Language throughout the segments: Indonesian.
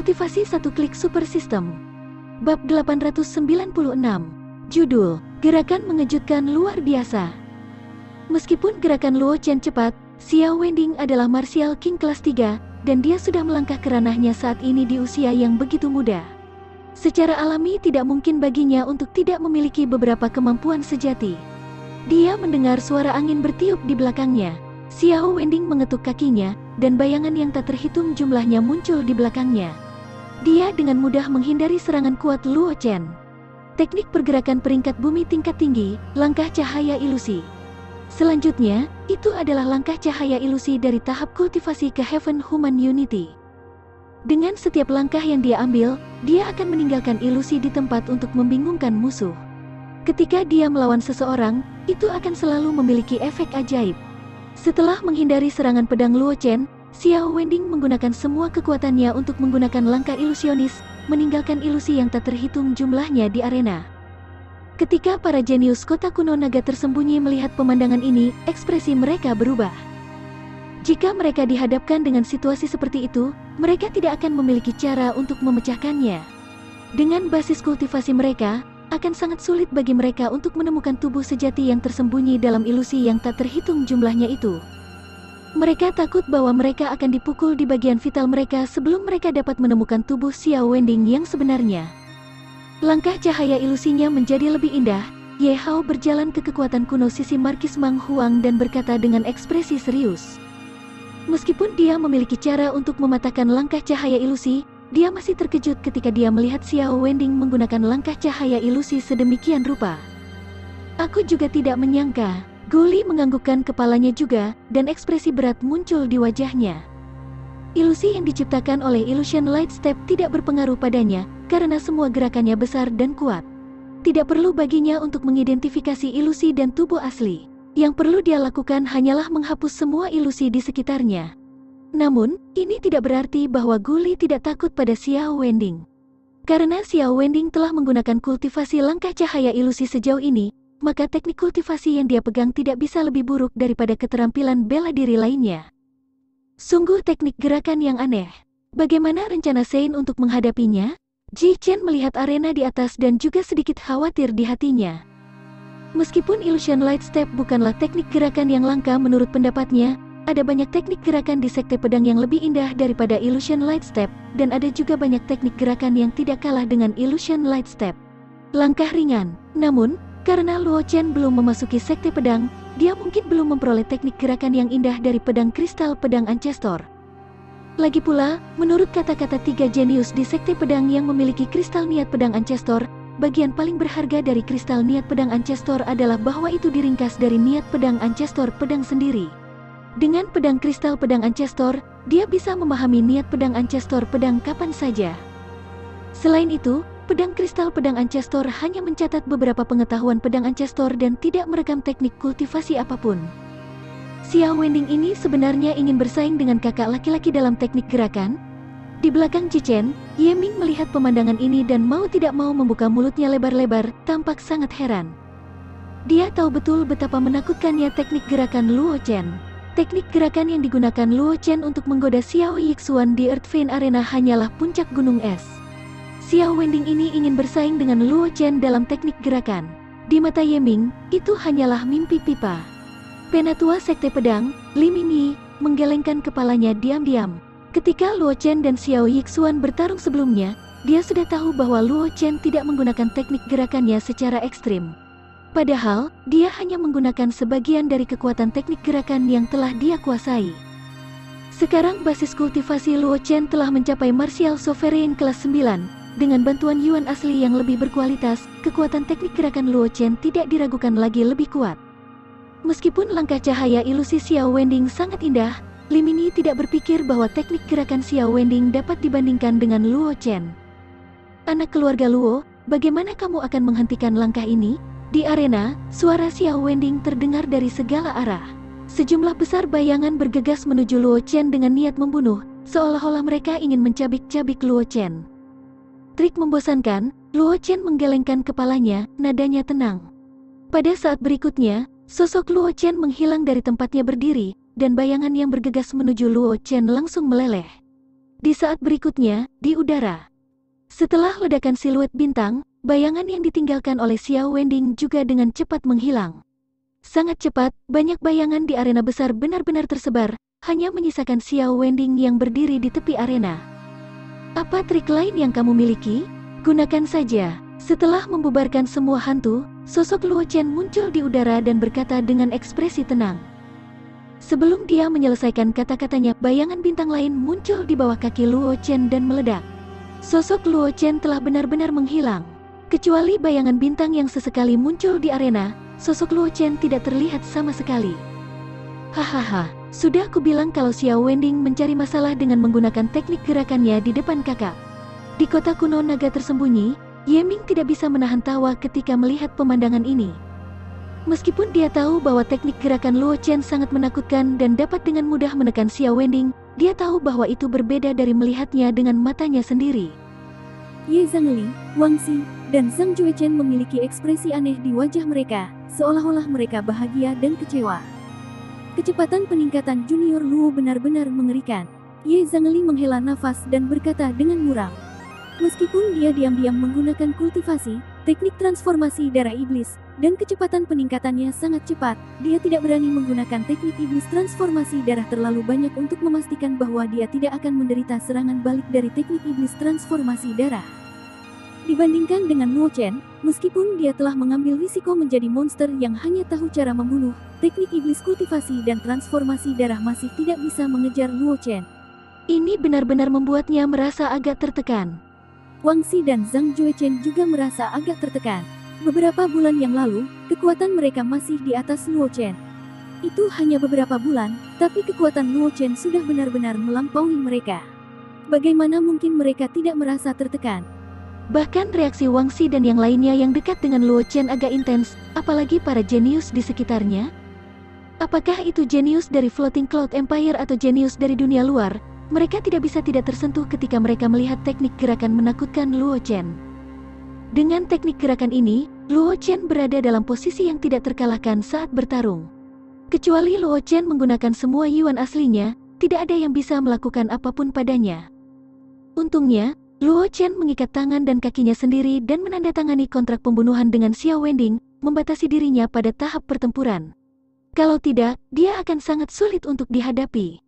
Kultivasi satu klik super system. Bab 896. Judul, Gerakan Mengejutkan Luar Biasa. Meskipun gerakan Luo Chen cepat, Xiao Wending adalah martial king kelas 3, dan dia sudah melangkah ke ranahnya saat ini di usia yang begitu muda. Secara alami tidak mungkin baginya untuk tidak memiliki beberapa kemampuan sejati. Dia mendengar suara angin bertiup di belakangnya. Xiao Wending mengetuk kakinya, dan bayangan yang tak terhitung jumlahnya muncul di belakangnya. Dia dengan mudah menghindari serangan kuat Luo Chen. Teknik pergerakan peringkat bumi tingkat tinggi, langkah cahaya ilusi. Selanjutnya, itu adalah langkah cahaya ilusi dari tahap kultivasi ke Heaven Human Unity. Dengan setiap langkah yang dia ambil, dia akan meninggalkan ilusi di tempat untuk membingungkan musuh. Ketika dia melawan seseorang, itu akan selalu memiliki efek ajaib. Setelah menghindari serangan pedang Luo Chen, Xiao Wending menggunakan semua kekuatannya untuk menggunakan langkah ilusionis, meninggalkan ilusi yang tak terhitung jumlahnya di arena. Ketika para jenius kota kuno naga tersembunyi melihat pemandangan ini, ekspresi mereka berubah. Jika mereka dihadapkan dengan situasi seperti itu, mereka tidak akan memiliki cara untuk memecahkannya. Dengan basis kultivasi mereka, akan sangat sulit bagi mereka untuk menemukan tubuh sejati yang tersembunyi dalam ilusi yang tak terhitung jumlahnya itu. Mereka takut bahwa mereka akan dipukul di bagian vital mereka sebelum mereka dapat menemukan tubuh Xiao Wending yang sebenarnya. Langkah cahaya ilusinya menjadi lebih indah. Ye Hao berjalan ke kekuatan kuno sisi Markis Mang Huang dan berkata dengan ekspresi serius. Meskipun dia memiliki cara untuk mematahkan langkah cahaya ilusi, dia masih terkejut ketika dia melihat Xiao Wending menggunakan langkah cahaya ilusi sedemikian rupa. Aku juga tidak menyangka. Guli menganggukkan kepalanya juga, dan ekspresi berat muncul di wajahnya. Ilusi yang diciptakan oleh Illusion Light Step tidak berpengaruh padanya, karena semua gerakannya besar dan kuat. Tidak perlu baginya untuk mengidentifikasi ilusi dan tubuh asli. Yang perlu dia lakukan hanyalah menghapus semua ilusi di sekitarnya. Namun, ini tidak berarti bahwa Guli tidak takut pada Xiao Wending. Karena Xiao Wending telah menggunakan kultivasi langkah cahaya ilusi sejauh ini, maka teknik kultivasi yang dia pegang tidak bisa lebih buruk daripada keterampilan bela diri lainnya. Sungguh teknik gerakan yang aneh. Bagaimana rencana Sein untuk menghadapinya? Ji Chen melihat arena di atas dan juga sedikit khawatir di hatinya. Meskipun Illusion Light Step bukanlah teknik gerakan yang langka menurut pendapatnya, ada banyak teknik gerakan di sekte pedang yang lebih indah daripada Illusion Light Step, dan ada juga banyak teknik gerakan yang tidak kalah dengan Illusion Light Step. Langkah ringan, namun, karena Luo Chen belum memasuki sekte pedang, dia mungkin belum memperoleh teknik gerakan yang indah dari pedang kristal pedang Ancestor. Lagi pula, menurut kata-kata 3 jenius di sekte pedang yang memiliki kristal niat pedang Ancestor, bagian paling berharga dari kristal niat pedang Ancestor adalah bahwa itu diringkas dari niat pedang Ancestor pedang sendiri. Dengan pedang kristal pedang Ancestor, dia bisa memahami niat pedang Ancestor pedang kapan saja. Selain itu, pedang kristal pedang Ancestor hanya mencatat beberapa pengetahuan pedang Ancestor dan tidak merekam teknik kultivasi apapun. Xiao Wending ini sebenarnya ingin bersaing dengan kakak laki-laki dalam teknik gerakan. Di belakang Ji Chen, Ye Ming melihat pemandangan ini dan mau tidak mau membuka mulutnya lebar-lebar, tampak sangat heran. Dia tahu betul betapa menakutkannya teknik gerakan Luo Chen. Teknik gerakan yang digunakan Luo Chen untuk menggoda Xiao Yixuan di Earth Vein Arena hanyalah puncak gunung es. Xiao Wending ini ingin bersaing dengan Luo Chen dalam teknik gerakan. Di mata Ye Ming, itu hanyalah mimpi pipa. Penatua Sekte Pedang, Li Mingyi, menggelengkan kepalanya diam-diam. Ketika Luo Chen dan Xiao Yixuan bertarung sebelumnya, dia sudah tahu bahwa Luo Chen tidak menggunakan teknik gerakannya secara ekstrim. Padahal, dia hanya menggunakan sebagian dari kekuatan teknik gerakan yang telah dia kuasai. Sekarang basis kultivasi Luo Chen telah mencapai Martial Sovereign kelas 9. Dengan bantuan Yuan asli yang lebih berkualitas, kekuatan teknik gerakan Luo Chen tidak diragukan lagi lebih kuat. Meskipun langkah cahaya ilusi Xiao Wending sangat indah, Li Mingyi tidak berpikir bahwa teknik gerakan Xiao Wending dapat dibandingkan dengan Luo Chen. Anak keluarga Luo, bagaimana kamu akan menghentikan langkah ini? Di arena, suara Xiao Wending terdengar dari segala arah. Sejumlah besar bayangan bergegas menuju Luo Chen dengan niat membunuh, seolah-olah mereka ingin mencabik-cabik Luo Chen. Trik membosankan, Luo Chen menggelengkan kepalanya, nadanya tenang. Pada saat berikutnya, sosok Luo Chen menghilang dari tempatnya berdiri, dan bayangan yang bergegas menuju Luo Chen langsung meleleh. Di saat berikutnya, di udara. Setelah ledakan siluet bintang, bayangan yang ditinggalkan oleh Xiao Wending juga dengan cepat menghilang. Sangat cepat, banyak bayangan di arena besar benar-benar tersebar, hanya menyisakan Xiao Wending yang berdiri di tepi arena. Apa trik lain yang kamu miliki? Gunakan saja. Setelah membubarkan semua hantu, sosok Luo Chen muncul di udara dan berkata dengan ekspresi tenang. Sebelum dia menyelesaikan kata-katanya, bayangan bintang lain muncul di bawah kaki Luo Chen dan meledak. Sosok Luo Chen telah benar-benar menghilang. Kecuali bayangan bintang yang sesekali muncul di arena, sosok Luo Chen tidak terlihat sama sekali. Hahaha, sudah aku bilang kalau Xiao Wending mencari masalah dengan menggunakan teknik gerakannya di depan kakak. Di kota kuno naga tersembunyi, Ye-Ming tidak bisa menahan tawa ketika melihat pemandangan ini. Meskipun dia tahu bahwa teknik gerakan Luo Chen sangat menakutkan dan dapat dengan mudah menekan Xiao Wending, dia tahu bahwa itu berbeda dari melihatnya dengan matanya sendiri. Ye Zhangli, Wang Xi, dan Zhang Juechen memiliki ekspresi aneh di wajah mereka, seolah-olah mereka bahagia dan kecewa. Kecepatan peningkatan junior Luo benar-benar mengerikan. Ye Zhangli menghela nafas dan berkata dengan muram. Meskipun dia diam-diam menggunakan kultivasi, teknik transformasi darah iblis, dan kecepatan peningkatannya sangat cepat, dia tidak berani menggunakan teknik iblis transformasi darah terlalu banyak untuk memastikan bahwa dia tidak akan menderita serangan balik dari teknik iblis transformasi darah. Dibandingkan dengan Luo Chen, meskipun dia telah mengambil risiko menjadi monster yang hanya tahu cara membunuh, teknik iblis kultivasi dan transformasi darah masih tidak bisa mengejar Luo Chen. Ini benar-benar membuatnya merasa agak tertekan. Wang Xi dan Zhang Juechen juga merasa agak tertekan. Beberapa bulan yang lalu, kekuatan mereka masih di atas Luo Chen. Itu hanya beberapa bulan, tapi kekuatan Luo Chen sudah benar-benar melampaui mereka. Bagaimana mungkin mereka tidak merasa tertekan? Bahkan reaksi Wang Xi dan yang lainnya yang dekat dengan Luo Chen agak intens, apalagi para jenius di sekitarnya. Apakah itu jenius dari Floating Cloud Empire atau jenius dari dunia luar? Mereka tidak bisa tidak tersentuh ketika mereka melihat teknik gerakan menakutkan Luo Chen. Dengan teknik gerakan ini, Luo Chen berada dalam posisi yang tidak terkalahkan saat bertarung. Kecuali Luo Chen menggunakan semua yuan aslinya, tidak ada yang bisa melakukan apapun padanya. Untungnya, Luo Chen mengikat tangan dan kakinya sendiri dan menandatangani kontrak pembunuhan dengan Xiao Wending, membatasi dirinya pada tahap pertempuran. Kalau tidak, dia akan sangat sulit untuk dihadapi.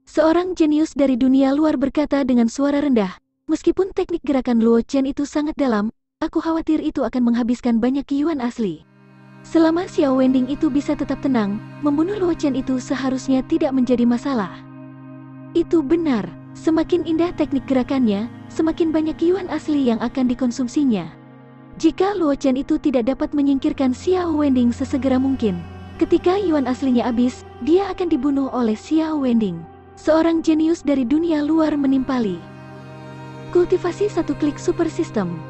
Seorang jenius dari dunia luar berkata dengan suara rendah, meskipun teknik gerakan Luo Chen itu sangat dalam, aku khawatir itu akan menghabiskan banyak yuan asli. Selama Xiao Wending itu bisa tetap tenang, membunuh Luo Chen itu seharusnya tidak menjadi masalah. Itu benar, semakin indah teknik gerakannya, semakin banyak yuan asli yang akan dikonsumsinya. Jika Luo Chen itu tidak dapat menyingkirkan Xiao Wending sesegera mungkin, ketika yuan aslinya habis, dia akan dibunuh oleh Xiao Wending. Seorang jenius dari dunia luar menimpali. Kultivasi satu klik super system.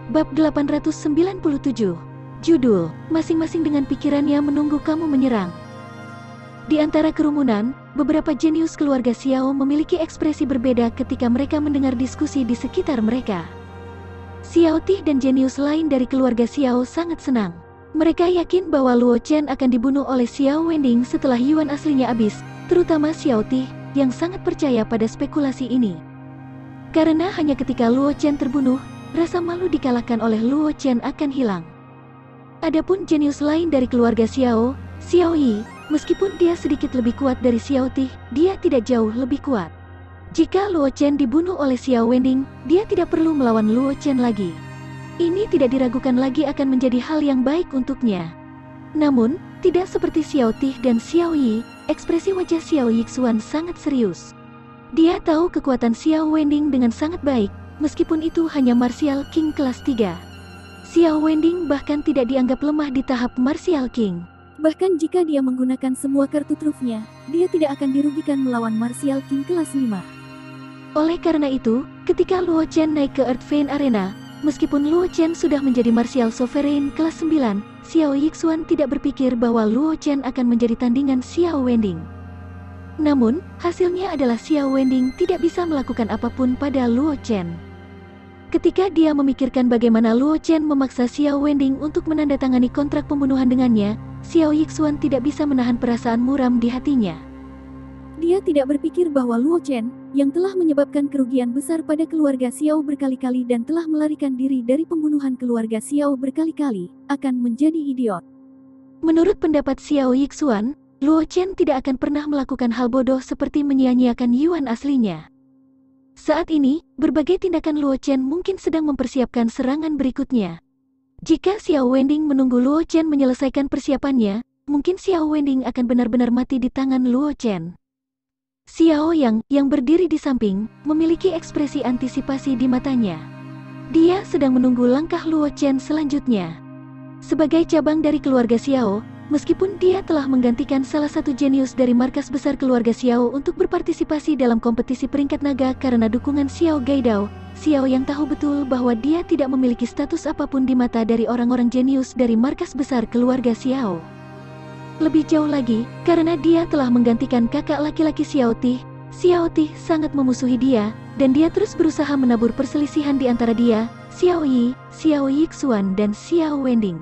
Bab 897. Judul, masing-masing dengan pikirannya menunggu kamu menyerang. Di antara kerumunan, beberapa jenius keluarga Xiao memiliki ekspresi berbeda ketika mereka mendengar diskusi di sekitar mereka. Xiao Ti dan jenius lain dari keluarga Xiao sangat senang. Mereka yakin bahwa Luo Chen akan dibunuh oleh Xiao Wending setelah yuan aslinya habis, terutama Xiao Ti, yang sangat percaya pada spekulasi ini. Karena hanya ketika Luo Chen terbunuh, rasa malu dikalahkan oleh Luo Chen akan hilang. Adapun jenius lain dari keluarga Xiao, Xiao Yi, meskipun dia sedikit lebih kuat dari Xiao Ti, dia tidak jauh lebih kuat. Jika Luo Chen dibunuh oleh Xiao Wending, dia tidak perlu melawan Luo Chen lagi. Ini tidak diragukan lagi akan menjadi hal yang baik untuknya. Namun, tidak seperti Xiao Ti dan Xiao Yi, ekspresi wajah Xiao Yixuan sangat serius. Dia tahu kekuatan Xiao Wending dengan sangat baik, meskipun itu hanya Martial King kelas 3. Xiao Wending bahkan tidak dianggap lemah di tahap Martial King. Bahkan jika dia menggunakan semua kartu trufnya, dia tidak akan dirugikan melawan Martial King kelas 5. Oleh karena itu, ketika Luo Chen naik ke Earth Vein Arena, meskipun Luo Chen sudah menjadi Martial Sovereign kelas 9, Xiao Yixuan tidak berpikir bahwa Luo Chen akan menjadi tandingan Xiao Wending. Namun, hasilnya adalah Xiao Wending tidak bisa melakukan apapun pada Luo Chen. Ketika dia memikirkan bagaimana Luo Chen memaksa Xiao Wending untuk menandatangani kontrak pembunuhan dengannya, Xiao Yixuan tidak bisa menahan perasaan muram di hatinya. Dia tidak berpikir bahwa Luo Chen, yang telah menyebabkan kerugian besar pada keluarga Xiao berkali-kali dan telah melarikan diri dari pembunuhan keluarga Xiao berkali-kali, akan menjadi idiot. Menurut pendapat Xiao Yixuan, Luo Chen tidak akan pernah melakukan hal bodoh seperti menyia-nyiakan Yuan aslinya. Saat ini, berbagai tindakan Luo Chen mungkin sedang mempersiapkan serangan berikutnya. Jika Xiao Wending menunggu Luo Chen menyelesaikan persiapannya, mungkin Xiao Wending akan benar-benar mati di tangan Luo Chen. Xiao yang berdiri di samping, memiliki ekspresi antisipasi di matanya. Dia sedang menunggu langkah Luo Chen selanjutnya. Sebagai cabang dari keluarga Xiao, meskipun dia telah menggantikan salah satu jenius dari markas besar keluarga Xiao untuk berpartisipasi dalam kompetisi peringkat naga karena dukungan Xiao Gaidao, Xiao yang tahu betul bahwa dia tidak memiliki status apapun di mata dari orang-orang jenius dari markas besar keluarga Xiao. Lebih jauh lagi, karena dia telah menggantikan kakak laki-laki Xiao Ti sangat memusuhi dia, dan dia terus berusaha menabur perselisihan di antara dia, Xiao Yi, Xiao Yixuan dan Xiao Wending.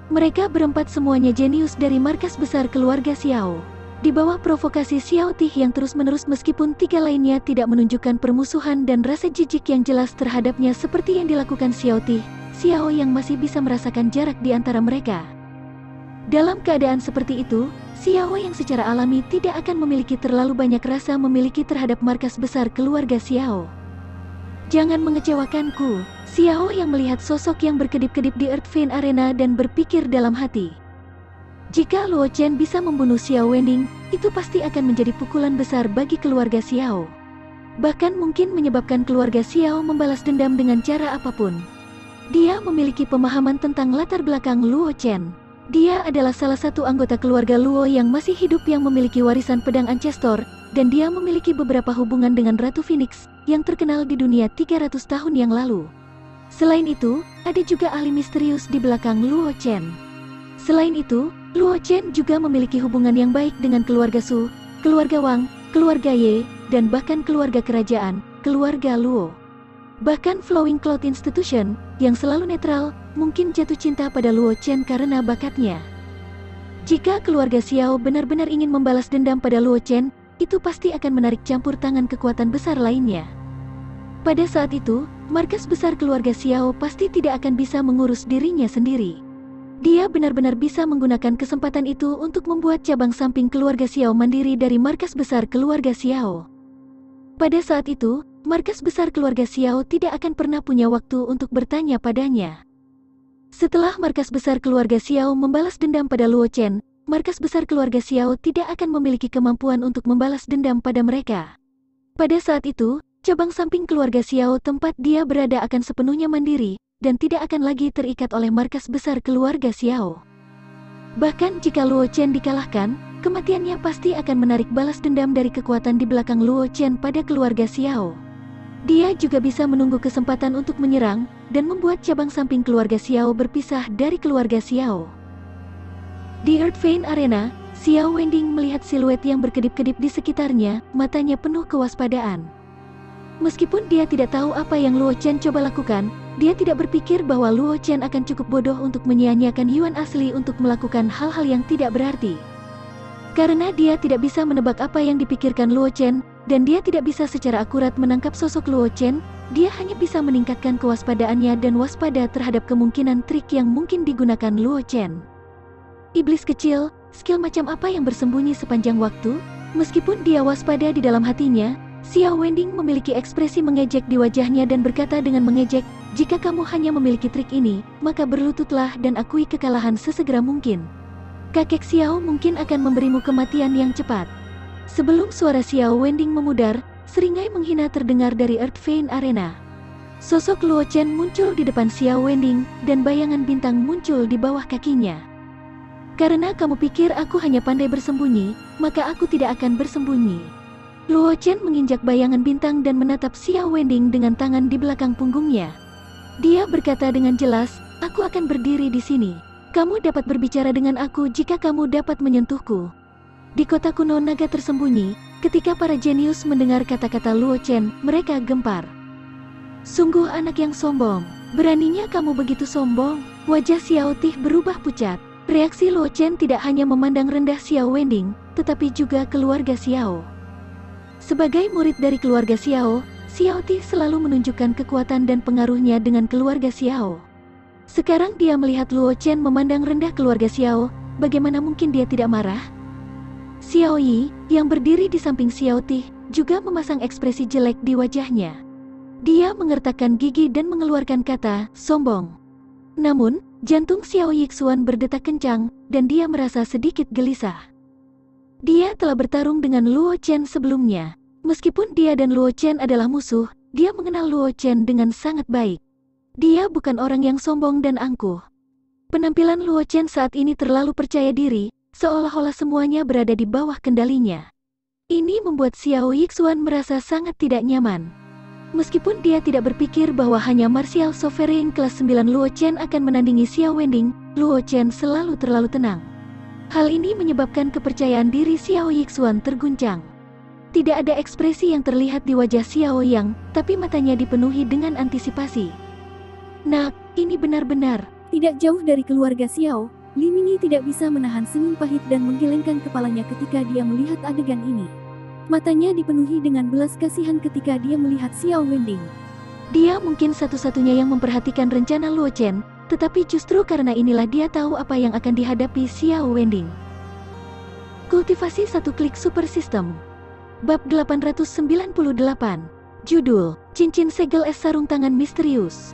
Mereka berempat semuanya jenius dari markas besar keluarga Xiao. Di bawah provokasi Xiao Ti yang terus-menerus meskipun tiga lainnya tidak menunjukkan permusuhan dan rasa jijik yang jelas terhadapnya seperti yang dilakukan Xiao Ti, Xiao yang masih bisa merasakan jarak di antara mereka. Dalam keadaan seperti itu, Xiao yang secara alami tidak akan memiliki terlalu banyak rasa memiliki terhadap markas besar keluarga Xiao. Jangan mengecewakanku, Xiao yang melihat sosok yang berkedip-kedip di Earth Vein Arena dan berpikir dalam hati. Jika Luo Chen bisa membunuh Xiao Wending, itu pasti akan menjadi pukulan besar bagi keluarga Xiao. Bahkan mungkin menyebabkan keluarga Xiao membalas dendam dengan cara apapun. Dia memiliki pemahaman tentang latar belakang Luo Chen. Dia adalah salah satu anggota keluarga Luo yang masih hidup yang memiliki warisan pedang Ancestor, dan dia memiliki beberapa hubungan dengan Ratu Phoenix, yang terkenal di dunia 300 tahun yang lalu. Selain itu, ada juga ahli misterius di belakang Luo Chen. Selain itu, Luo Chen juga memiliki hubungan yang baik dengan keluarga Su, keluarga Wang, keluarga Ye, dan bahkan keluarga kerajaan, keluarga Luo. Bahkan Flowing Cloud Institution, yang selalu netral, mungkin jatuh cinta pada Luo Chen karena bakatnya. Jika keluarga Xiao benar-benar ingin membalas dendam pada Luo Chen, itu pasti akan menarik campur tangan kekuatan besar lainnya. Pada saat itu, markas besar keluarga Xiao pasti tidak akan bisa mengurus dirinya sendiri. Dia benar-benar bisa menggunakan kesempatan itu untuk membuat cabang samping keluarga Xiao mandiri dari markas besar keluarga Xiao. Pada saat itu, markas besar keluarga Xiao tidak akan pernah punya waktu untuk bertanya padanya. Setelah markas besar keluarga Xiao membalas dendam pada Luo Chen, markas besar keluarga Xiao tidak akan memiliki kemampuan untuk membalas dendam pada mereka. Pada saat itu, cabang samping keluarga Xiao tempat dia berada akan sepenuhnya mandiri, dan tidak akan lagi terikat oleh markas besar keluarga Xiao. Bahkan jika Luo Chen dikalahkan, kematiannya pasti akan menarik balas dendam dari kekuatan di belakang Luo Chen pada keluarga Xiao. Dia juga bisa menunggu kesempatan untuk menyerang, dan membuat cabang samping keluarga Xiao berpisah dari keluarga Xiao. Di Earth Vein Arena, Xiao Wending melihat siluet yang berkedip-kedip di sekitarnya, matanya penuh kewaspadaan. Meskipun dia tidak tahu apa yang Luo Chen coba lakukan, dia tidak berpikir bahwa Luo Chen akan cukup bodoh untuk menyia-nyiakan Yuan asli untuk melakukan hal-hal yang tidak berarti. Karena dia tidak bisa menebak apa yang dipikirkan Luo Chen, dan dia tidak bisa secara akurat menangkap sosok Luo Chen, dia hanya bisa meningkatkan kewaspadaannya dan waspada terhadap kemungkinan trik yang mungkin digunakan Luo Chen. Iblis kecil, skill macam apa yang bersembunyi sepanjang waktu? Meskipun dia waspada di dalam hatinya, Xiao Wending memiliki ekspresi mengejek di wajahnya dan berkata dengan mengejek, "Jika kamu hanya memiliki trik ini, maka berlututlah dan akui kekalahan sesegera mungkin. Kakek Xiao mungkin akan memberimu kematian yang cepat." Sebelum suara Xiao Wending memudar, seringai menghina terdengar dari Earth Vein Arena. Sosok Luo Chen muncul di depan Xiao Wending, dan bayangan bintang muncul di bawah kakinya. "Karena kamu pikir aku hanya pandai bersembunyi, maka aku tidak akan bersembunyi." Luo Chen menginjak bayangan bintang dan menatap Xiao Wending dengan tangan di belakang punggungnya. Dia berkata dengan jelas, "Aku akan berdiri di sini. Kamu dapat berbicara dengan aku jika kamu dapat menyentuhku." Di kota kuno naga tersembunyi, ketika para jenius mendengar kata-kata Luo Chen, mereka gempar. "Sungguh anak yang sombong, beraninya kamu begitu sombong." Wajah Xiao Ti berubah pucat. Reaksi Luo Chen tidak hanya memandang rendah Xiao Wending, tetapi juga keluarga Xiao. Sebagai murid dari keluarga Xiao, Xiao Ti selalu menunjukkan kekuatan dan pengaruhnya dengan keluarga Xiao. Sekarang dia melihat Luo Chen memandang rendah keluarga Xiao, bagaimana mungkin dia tidak marah? Xiao Yi, yang berdiri di samping Xiao Ti, juga memasang ekspresi jelek di wajahnya. Dia mengertakkan gigi dan mengeluarkan kata, sombong. Namun, jantung Xiao Yixuan berdetak kencang, dan dia merasa sedikit gelisah. Dia telah bertarung dengan Luo Chen sebelumnya. Meskipun dia dan Luo Chen adalah musuh, dia mengenal Luo Chen dengan sangat baik. Dia bukan orang yang sombong dan angkuh. Penampilan Luo Chen saat ini terlalu percaya diri, seolah-olah semuanya berada di bawah kendalinya. Ini membuat Xiao Yixuan merasa sangat tidak nyaman. Meskipun dia tidak berpikir bahwa hanya martial sovereign kelas 9 Luo Chen akan menandingi Xiao Wending, Luo Chen selalu terlalu tenang. Hal ini menyebabkan kepercayaan diri Xiao Yixuan terguncang. Tidak ada ekspresi yang terlihat di wajah Xiao Yang, tapi matanya dipenuhi dengan antisipasi. Nak, ini benar-benar. Tidak jauh dari keluarga Xiao, Li Mingyi tidak bisa menahan senyum pahit dan menggelengkan kepalanya ketika dia melihat adegan ini. Matanya dipenuhi dengan belas kasihan ketika dia melihat Xiao Wending. Dia mungkin satu-satunya yang memperhatikan rencana Luo Chen, tetapi justru karena inilah dia tahu apa yang akan dihadapi Xiao Wending. Kultivasi satu klik super system. Bab 898. Judul, Cincin Segel Es Sarung Tangan Misterius.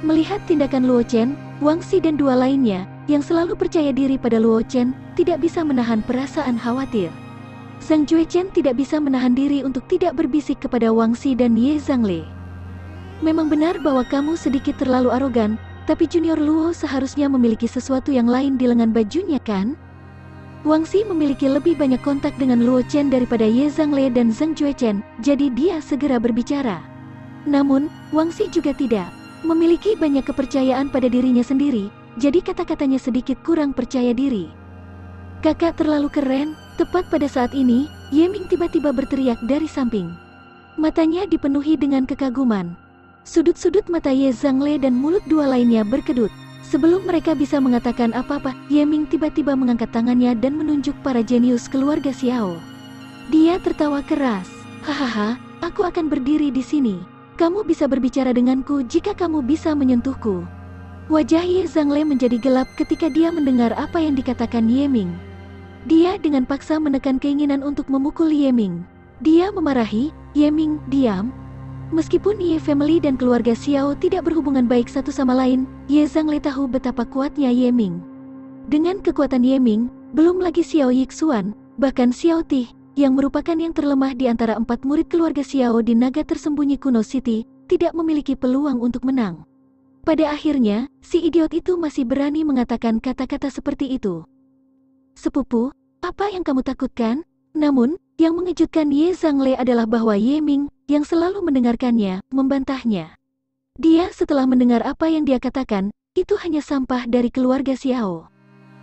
Melihat tindakan Luo Chen, Wang Xi dan dua lainnya, yang selalu percaya diri pada Luo Chen, tidak bisa menahan perasaan khawatir. Zhang Juechen tidak bisa menahan diri untuk tidak berbisik kepada Wang Xi dan Ye Zhangle. Memang benar bahwa kamu sedikit terlalu arogan, tapi Junior Luo seharusnya memiliki sesuatu yang lain di lengan bajunya kan? Wang Xi memiliki lebih banyak kontak dengan Luo Chen daripada Ye Zhangle dan Zhang Juechen, jadi dia segera berbicara. Namun, Wang Xi juga tidak memiliki banyak kepercayaan pada dirinya sendiri, jadi kata-katanya sedikit kurang percaya diri. Kakak terlalu keren. Tepat pada saat ini, Ye Ming tiba-tiba berteriak dari samping. Matanya dipenuhi dengan kekaguman. Sudut-sudut mata Ye Zhangle dan mulut dua lainnya berkedut. Sebelum mereka bisa mengatakan apa-apa, Ye Ming tiba-tiba mengangkat tangannya dan menunjuk para jenius keluarga Xiao. Dia tertawa keras. Hahaha, aku akan berdiri di sini. Kamu bisa berbicara denganku jika kamu bisa menyentuhku. Wajah Ye Zhangle menjadi gelap ketika dia mendengar apa yang dikatakan Ye Ming. Dia dengan paksa menekan keinginan untuk memukul Ye Ming. Dia memarahi, Ye Ming, diam. Meskipun Ye family dan keluarga Xiao tidak berhubungan baik satu sama lain, Ye Zhangle tahu betapa kuatnya Ye Ming. Dengan kekuatan Ye Ming, belum lagi Xiao Yixuan, bahkan Xiao Ti, yang merupakan yang terlemah di antara 4 murid keluarga Xiao di naga tersembunyi Kuno City, tidak memiliki peluang untuk menang. Pada akhirnya, si idiot itu masih berani mengatakan kata-kata seperti itu. Sepupu, apa yang kamu takutkan? Namun, yang mengejutkan Ye Zhangle adalah bahwa Ye Ming, yang selalu mendengarkannya, membantahnya. Dia setelah mendengar apa yang dia katakan, itu hanya sampah dari keluarga Xiao.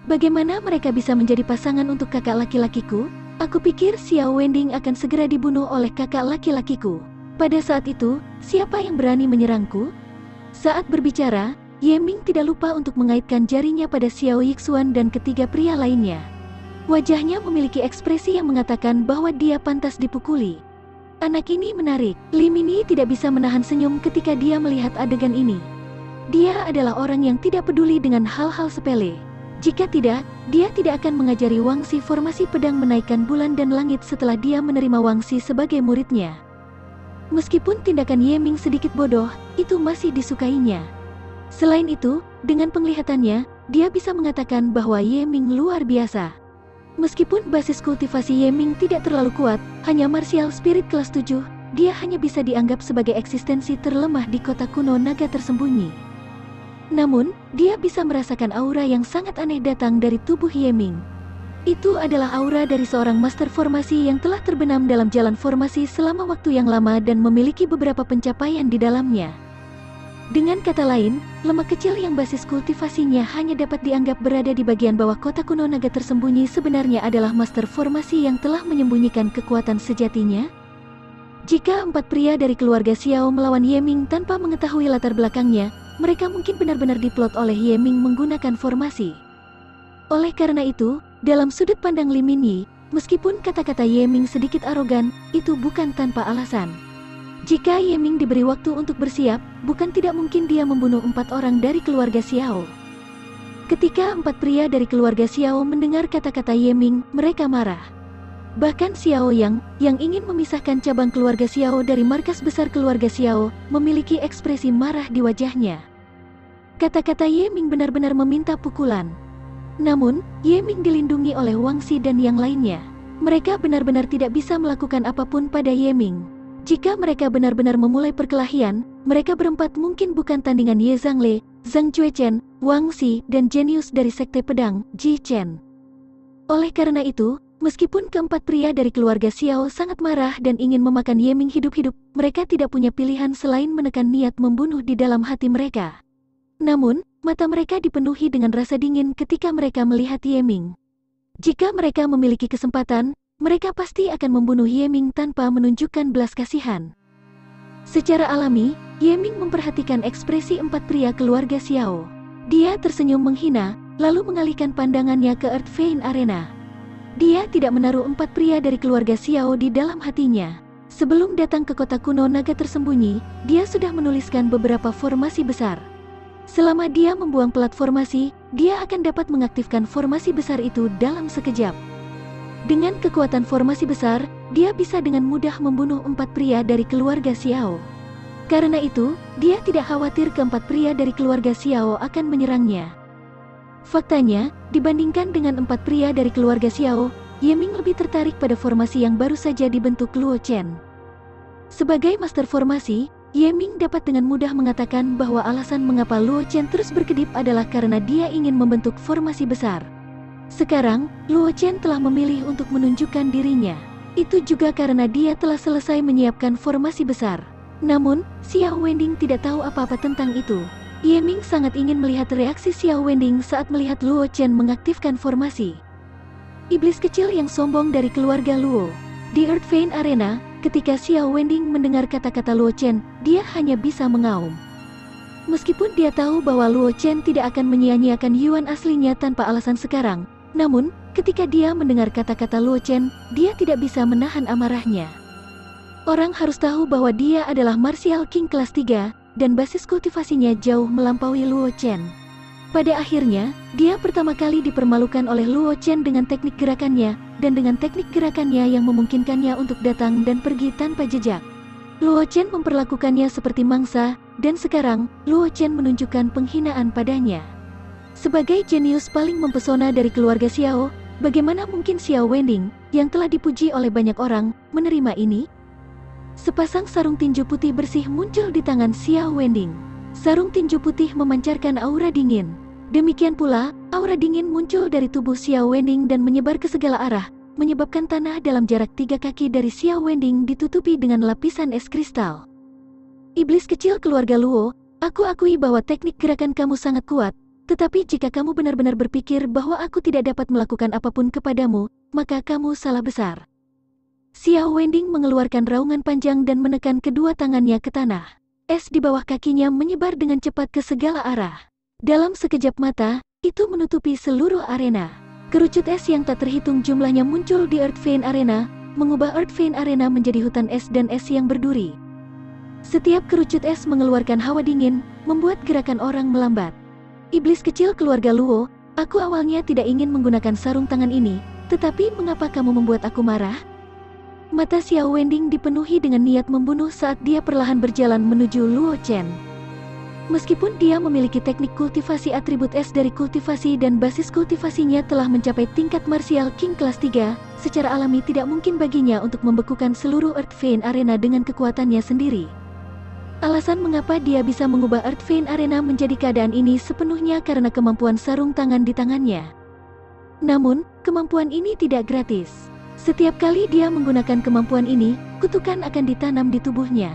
Bagaimana mereka bisa menjadi pasangan untuk kakak laki-lakiku? Aku pikir Xiao Wending akan segera dibunuh oleh kakak laki-lakiku. Pada saat itu, siapa yang berani menyerangku? Saat berbicara, Ye Ming tidak lupa untuk mengaitkan jarinya pada Xiao Yixuan dan ketiga pria lainnya. Wajahnya memiliki ekspresi yang mengatakan bahwa dia pantas dipukuli. Anak ini menarik. Li Mingyi tidak bisa menahan senyum ketika dia melihat adegan ini. Dia adalah orang yang tidak peduli dengan hal-hal sepele. Jika tidak, dia tidak akan mengajari Wang Xi formasi pedang menaikkan bulan dan langit setelah dia menerima Wang Xi sebagai muridnya. Meskipun tindakan Ye Ming sedikit bodoh, itu masih disukainya. Selain itu, dengan penglihatannya, dia bisa mengatakan bahwa Ye Ming luar biasa. Meskipun basis kultivasi Ye Ming tidak terlalu kuat, hanya martial spirit kelas 7, dia hanya bisa dianggap sebagai eksistensi terlemah di kota kuno naga tersembunyi. Namun, dia bisa merasakan aura yang sangat aneh datang dari tubuh Ye Ming. Itu adalah aura dari seorang master formasi yang telah terbenam dalam jalan formasi selama waktu yang lama dan memiliki beberapa pencapaian di dalamnya. Dengan kata lain, lemak kecil yang basis kultivasinya hanya dapat dianggap berada di bagian bawah kota kuno naga tersembunyi sebenarnya adalah master formasi yang telah menyembunyikan kekuatan sejatinya. Jika 4 pria dari keluarga Xiao melawan Ye Ming tanpa mengetahui latar belakangnya, mereka mungkin benar-benar diplot oleh Ye Ming menggunakan formasi. Oleh karena itu, dalam sudut pandang Li Mingyi, Meskipun kata-kata Ye Ming sedikit arogan, itu bukan tanpa alasan. Jika Ye Ming diberi waktu untuk bersiap, bukan tidak mungkin dia membunuh 4 orang dari keluarga Xiao. Ketika 4 pria dari keluarga Xiao mendengar kata-kata Ye Ming, mereka marah. Bahkan Xiao Yang ingin memisahkan cabang keluarga Xiao dari markas besar keluarga Xiao, memiliki ekspresi marah di wajahnya. Kata-kata Ye Ming benar-benar meminta pukulan. Namun, Ye Ming dilindungi oleh Wang Xi dan yang lainnya. Mereka benar-benar tidak bisa melakukan apapun pada Ye Ming. Jika mereka benar-benar memulai perkelahian, mereka berempat mungkin bukan tandingan Ye Zhangle, Zhang Juechen, Wang Xi, dan jenius dari Sekte Pedang, Ji Chen. Oleh karena itu, meskipun keempat pria dari keluarga Xiao sangat marah dan ingin memakan Ye Ming hidup-hidup, mereka tidak punya pilihan selain menekan niat membunuh di dalam hati mereka. Namun, mata mereka dipenuhi dengan rasa dingin ketika mereka melihat Ye Ming. Jika mereka memiliki kesempatan, mereka pasti akan membunuh Ye Ming tanpa menunjukkan belas kasihan. Secara alami, Ye Ming memperhatikan ekspresi 4 pria keluarga Xiao. Dia tersenyum menghina, lalu mengalihkan pandangannya ke Earth Vein Arena. Dia tidak menaruh 4 pria dari keluarga Xiao di dalam hatinya. Sebelum datang ke kota kuno naga tersembunyi, dia sudah menuliskan beberapa formasi besar. Selama dia membuang pelat formasi, dia akan dapat mengaktifkan formasi besar itu dalam sekejap. Dengan kekuatan formasi besar, dia bisa dengan mudah membunuh 4 pria dari keluarga Xiao. Karena itu, dia tidak khawatir keempat pria dari keluarga Xiao akan menyerangnya. Faktanya, dibandingkan dengan 4 pria dari keluarga Xiao, Ye Ming lebih tertarik pada formasi yang baru saja dibentuk Luo Chen. Sebagai master formasi, Ye Ming dapat dengan mudah mengatakan bahwa alasan mengapa Luo Chen terus berkedip adalah karena dia ingin membentuk formasi besar. Sekarang, Luo Chen telah memilih untuk menunjukkan dirinya. Itu juga karena dia telah selesai menyiapkan formasi besar. Namun, Xiao Wending tidak tahu apa-apa tentang itu. Ye Ming sangat ingin melihat reaksi Xiao Wending saat melihat Luo Chen mengaktifkan formasi. Iblis kecil yang sombong dari keluarga Luo. Di Earth Vein Arena, ketika Xiao Wending mendengar kata-kata Luo Chen, dia hanya bisa mengaum. Meskipun dia tahu bahwa Luo Chen tidak akan menyia-nyiakan Yuan aslinya tanpa alasan sekarang, namun, ketika dia mendengar kata-kata Luo Chen, dia tidak bisa menahan amarahnya. Orang harus tahu bahwa dia adalah Martial King kelas 3, dan basis kultivasinya jauh melampaui Luo Chen. Pada akhirnya, dia pertama kali dipermalukan oleh Luo Chen dengan teknik gerakannya, dan dengan teknik gerakannya yang memungkinkannya untuk datang dan pergi tanpa jejak. Luo Chen memperlakukannya seperti mangsa, dan sekarang, Luo Chen menunjukkan penghinaan padanya. Sebagai jenius paling mempesona dari keluarga Xiao, bagaimana mungkin Xiao Wending, yang telah dipuji oleh banyak orang, menerima ini? Sepasang sarung tinju putih bersih muncul di tangan Xiao Wending. Sarung tinju putih memancarkan aura dingin. Demikian pula, aura dingin muncul dari tubuh Xiao Wending dan menyebar ke segala arah, menyebabkan tanah dalam jarak 3 kaki dari Xiao Wending ditutupi dengan lapisan es kristal. Iblis kecil keluarga Luo, aku akui bahwa teknik gerakan kamu sangat kuat, tetapi jika kamu benar-benar berpikir bahwa aku tidak dapat melakukan apapun kepadamu, maka kamu salah besar. Xiao Wending mengeluarkan raungan panjang dan menekan kedua tangannya ke tanah. Es di bawah kakinya menyebar dengan cepat ke segala arah. Dalam sekejap mata, itu menutupi seluruh arena. Kerucut es yang tak terhitung jumlahnya muncul di Earth Vein Arena, mengubah Earth Vein Arena menjadi hutan es dan es yang berduri. Setiap kerucut es mengeluarkan hawa dingin, membuat gerakan orang melambat. Iblis kecil keluarga Luo, aku awalnya tidak ingin menggunakan sarung tangan ini, tetapi mengapa kamu membuat aku marah? Mata Xiao Wending dipenuhi dengan niat membunuh saat dia perlahan berjalan menuju Luo Chen. Meskipun dia memiliki teknik kultivasi atribut es dari kultivasi dan basis kultivasinya telah mencapai tingkat Martial King kelas 3, secara alami tidak mungkin baginya untuk membekukan seluruh Earth Vein Arena dengan kekuatannya sendiri. Alasan mengapa dia bisa mengubah Earth Vein Arena menjadi keadaan ini sepenuhnya karena kemampuan sarung tangan di tangannya. Namun, kemampuan ini tidak gratis. Setiap kali dia menggunakan kemampuan ini, kutukan akan ditanam di tubuhnya.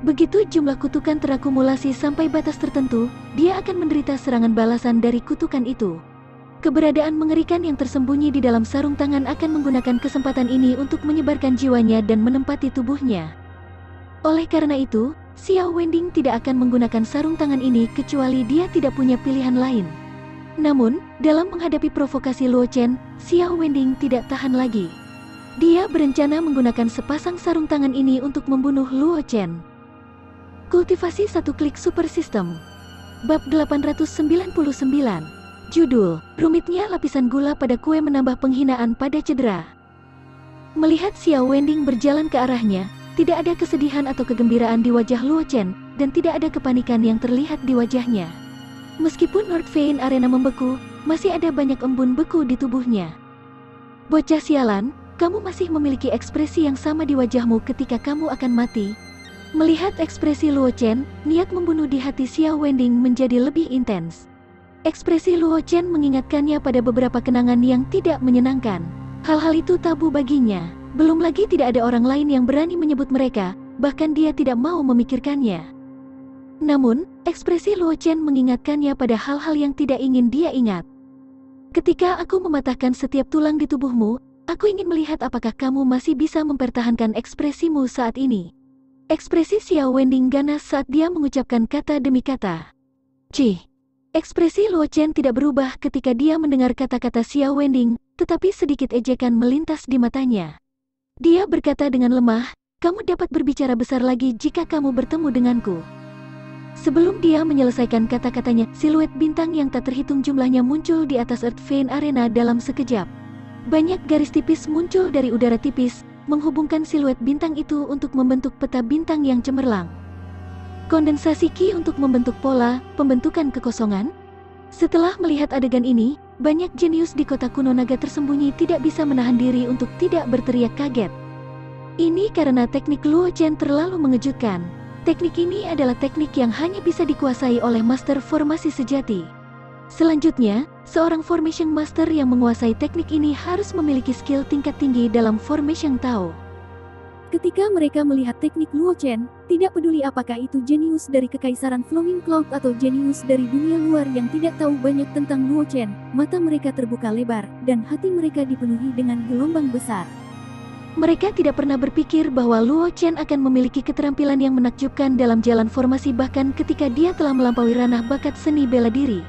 Begitu jumlah kutukan terakumulasi sampai batas tertentu, dia akan menderita serangan balasan dari kutukan itu. Keberadaan mengerikan yang tersembunyi di dalam sarung tangan akan menggunakan kesempatan ini untuk menyebarkan jiwanya dan menempati tubuhnya. Oleh karena itu, Xiao Wending tidak akan menggunakan sarung tangan ini kecuali dia tidak punya pilihan lain. Namun, dalam menghadapi provokasi Luo Chen, Xiao Wending tidak tahan lagi. Dia berencana menggunakan sepasang sarung tangan ini untuk membunuh Luo Chen. Kultivasi satu klik super system. Bab 899. Judul, rumitnya lapisan gula pada kue menambah penghinaan pada cedera. Melihat Xiao Wending berjalan ke arahnya, tidak ada kesedihan atau kegembiraan di wajah Luo Chen, dan tidak ada kepanikan yang terlihat di wajahnya. Meskipun North Vein Arena membeku, masih ada banyak embun beku di tubuhnya. Bocah sialan, kamu masih memiliki ekspresi yang sama di wajahmu ketika kamu akan mati. Melihat ekspresi Luo Chen, niat membunuh di hati Xiao Wending menjadi lebih intens. Ekspresi Luo Chen mengingatkannya pada beberapa kenangan yang tidak menyenangkan. Hal-hal itu tabu baginya. Belum lagi tidak ada orang lain yang berani menyebut mereka, bahkan dia tidak mau memikirkannya. Namun, ekspresi Luo Chen mengingatkannya pada hal-hal yang tidak ingin dia ingat. Ketika aku mematahkan setiap tulang di tubuhmu, aku ingin melihat apakah kamu masih bisa mempertahankan ekspresimu saat ini. Ekspresi Xiao Wending ganas saat dia mengucapkan kata demi kata. Cih. Ekspresi Luo Chen tidak berubah ketika dia mendengar kata-kata Xiao Wending, tetapi sedikit ejekan melintas di matanya. Dia berkata dengan lemah, kamu dapat berbicara besar lagi jika kamu bertemu denganku. Sebelum dia menyelesaikan kata-katanya, siluet bintang yang tak terhitung jumlahnya muncul di atas Earth Vein Arena dalam sekejap. Banyak garis tipis muncul dari udara tipis, menghubungkan siluet bintang itu untuk membentuk peta bintang yang cemerlang. Kondensasi Qi untuk membentuk pola, pembentukan kekosongan. Setelah melihat adegan ini, banyak jenius di kota kuno naga tersembunyi tidak bisa menahan diri untuk tidak berteriak kaget. Ini karena teknik Luo Chen terlalu mengejutkan. Teknik ini adalah teknik yang hanya bisa dikuasai oleh master formasi sejati. Selanjutnya, seorang Formation Master yang menguasai teknik ini harus memiliki skill tingkat tinggi dalam Formation Tao. Ketika mereka melihat teknik Luo Chen, tidak peduli apakah itu jenius dari Kekaisaran Flowing Cloud atau jenius dari dunia luar yang tidak tahu banyak tentang Luo Chen, mata mereka terbuka lebar, dan hati mereka dipenuhi dengan gelombang besar. Mereka tidak pernah berpikir bahwa Luo Chen akan memiliki keterampilan yang menakjubkan dalam jalan formasi bahkan ketika dia telah melampaui ranah bakat seni bela diri.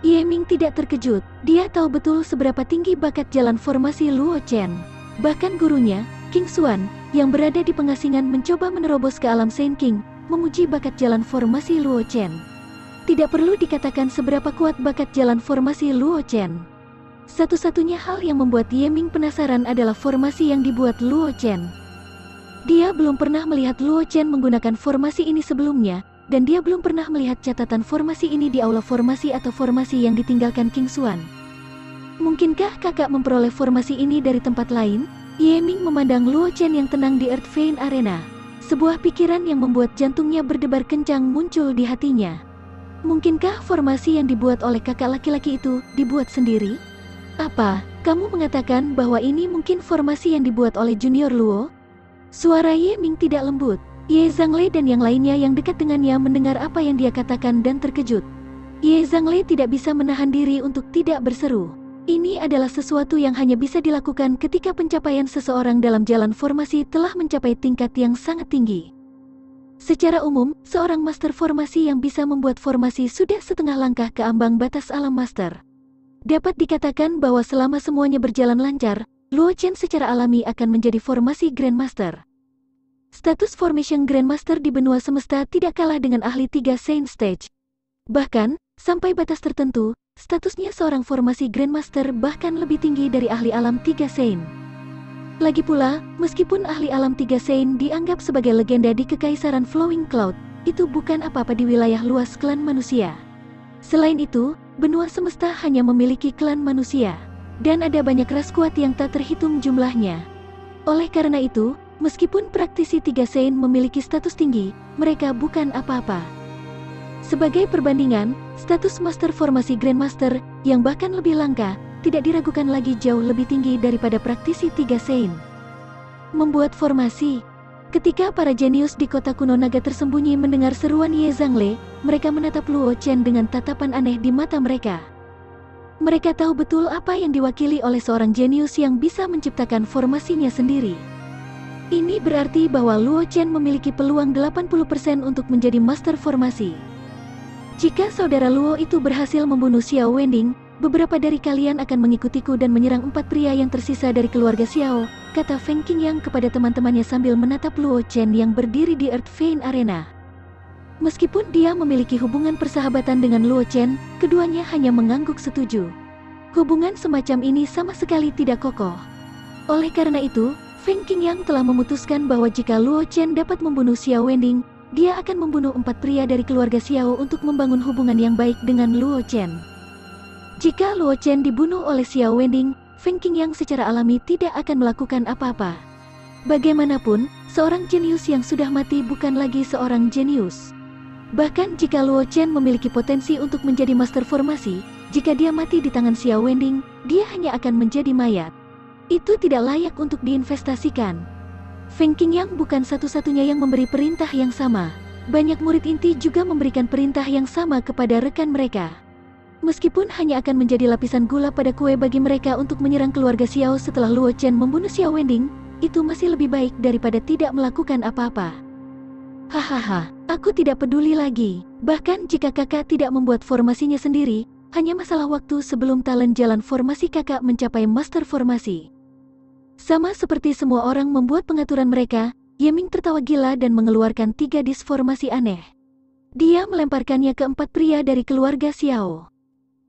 Ye Ming tidak terkejut, dia tahu betul seberapa tinggi bakat jalan formasi Luo Chen. Bahkan gurunya, King Xuan, yang berada di pengasingan mencoba menerobos ke alam Saint King, memuji bakat jalan formasi Luo Chen. Tidak perlu dikatakan seberapa kuat bakat jalan formasi Luo Chen. Satu-satunya hal yang membuat Ye Ming penasaran adalah formasi yang dibuat Luo Chen. Dia belum pernah melihat Luo Chen menggunakan formasi ini sebelumnya, dan dia belum pernah melihat catatan formasi ini di aula formasi atau formasi yang ditinggalkan King Xuan. Mungkinkah kakak memperoleh formasi ini dari tempat lain? Ye Ming memandang Luo Chen yang tenang di Earth Vein Arena. Sebuah pikiran yang membuat jantungnya berdebar kencang muncul di hatinya. Mungkinkah formasi yang dibuat oleh kakak laki-laki itu dibuat sendiri? Apa, kamu mengatakan bahwa ini mungkin formasi yang dibuat oleh Junior Luo? Suara Ye Ming tidak lembut. Ye Zhangle dan yang lainnya yang dekat dengannya mendengar apa yang dia katakan dan terkejut. Ye Zhangle tidak bisa menahan diri untuk tidak berseru. Ini adalah sesuatu yang hanya bisa dilakukan ketika pencapaian seseorang dalam jalan formasi telah mencapai tingkat yang sangat tinggi. Secara umum, seorang master formasi yang bisa membuat formasi sudah setengah langkah ke ambang batas alam master. Dapat dikatakan bahwa selama semuanya berjalan lancar, Luo Chen secara alami akan menjadi formasi Grandmaster. Status Formation Grandmaster di benua semesta tidak kalah dengan ahli 3 Saint Stage. Bahkan, sampai batas tertentu, statusnya seorang formasi Grandmaster bahkan lebih tinggi dari ahli alam 3 Saint. Lagi pula, meskipun ahli alam 3 Saint dianggap sebagai legenda di Kekaisaran Flowing Cloud, itu bukan apa-apa di wilayah luas klan manusia. Selain itu, benua semesta hanya memiliki klan manusia, dan ada banyak ras kuat yang tak terhitung jumlahnya. Oleh karena itu, meskipun praktisi 3 Saint memiliki status tinggi, mereka bukan apa-apa. Sebagai perbandingan, status Master Formasi Grandmaster, yang bahkan lebih langka, tidak diragukan lagi jauh lebih tinggi daripada praktisi 3 Saint. Membuat formasi. Ketika para jenius di kota kuno naga tersembunyi mendengar seruan Ye Zhangle, mereka menatap Luo Chen dengan tatapan aneh di mata mereka. Mereka tahu betul apa yang diwakili oleh seorang jenius yang bisa menciptakan formasinya sendiri. Ini berarti bahwa Luo Chen memiliki peluang 80% untuk menjadi master formasi. Jika saudara Luo itu berhasil membunuh Xiao Wending, beberapa dari kalian akan mengikutiku dan menyerang 4 pria yang tersisa dari keluarga Xiao, kata Feng Qingyang kepada teman-temannya sambil menatap Luo Chen yang berdiri di Earth Vein Arena. Meskipun dia memiliki hubungan persahabatan dengan Luo Chen, keduanya hanya mengangguk setuju. Hubungan semacam ini sama sekali tidak kokoh. Oleh karena itu, Feng Qingyang telah memutuskan bahwa jika Luo Chen dapat membunuh Xiao Wending, dia akan membunuh 4 pria dari keluarga Xiao untuk membangun hubungan yang baik dengan Luo Chen. Jika Luo Chen dibunuh oleh Xiao Wending, Feng Qingyang secara alami tidak akan melakukan apa-apa. Bagaimanapun, seorang jenius yang sudah mati bukan lagi seorang jenius. Bahkan jika Luo Chen memiliki potensi untuk menjadi master formasi, jika dia mati di tangan Xiao Wending, dia hanya akan menjadi mayat. Itu tidak layak untuk diinvestasikan. Feng Qingyang bukan satu-satunya yang memberi perintah yang sama. Banyak murid inti juga memberikan perintah yang sama kepada rekan mereka. Meskipun hanya akan menjadi lapisan gula pada kue bagi mereka untuk menyerang keluarga Xiao setelah Luo Chen membunuh Xiao Wending, itu masih lebih baik daripada tidak melakukan apa-apa. Hahaha, aku tidak peduli lagi. Bahkan jika kakak tidak membuat formasinya sendiri, hanya masalah waktu sebelum talent jalan formasi kakak mencapai master formasi. Sama seperti semua orang membuat pengaturan mereka, Ye Ming tertawa gila dan mengeluarkan 3 disformasi aneh. Dia melemparkannya ke 4 pria dari keluarga Xiao.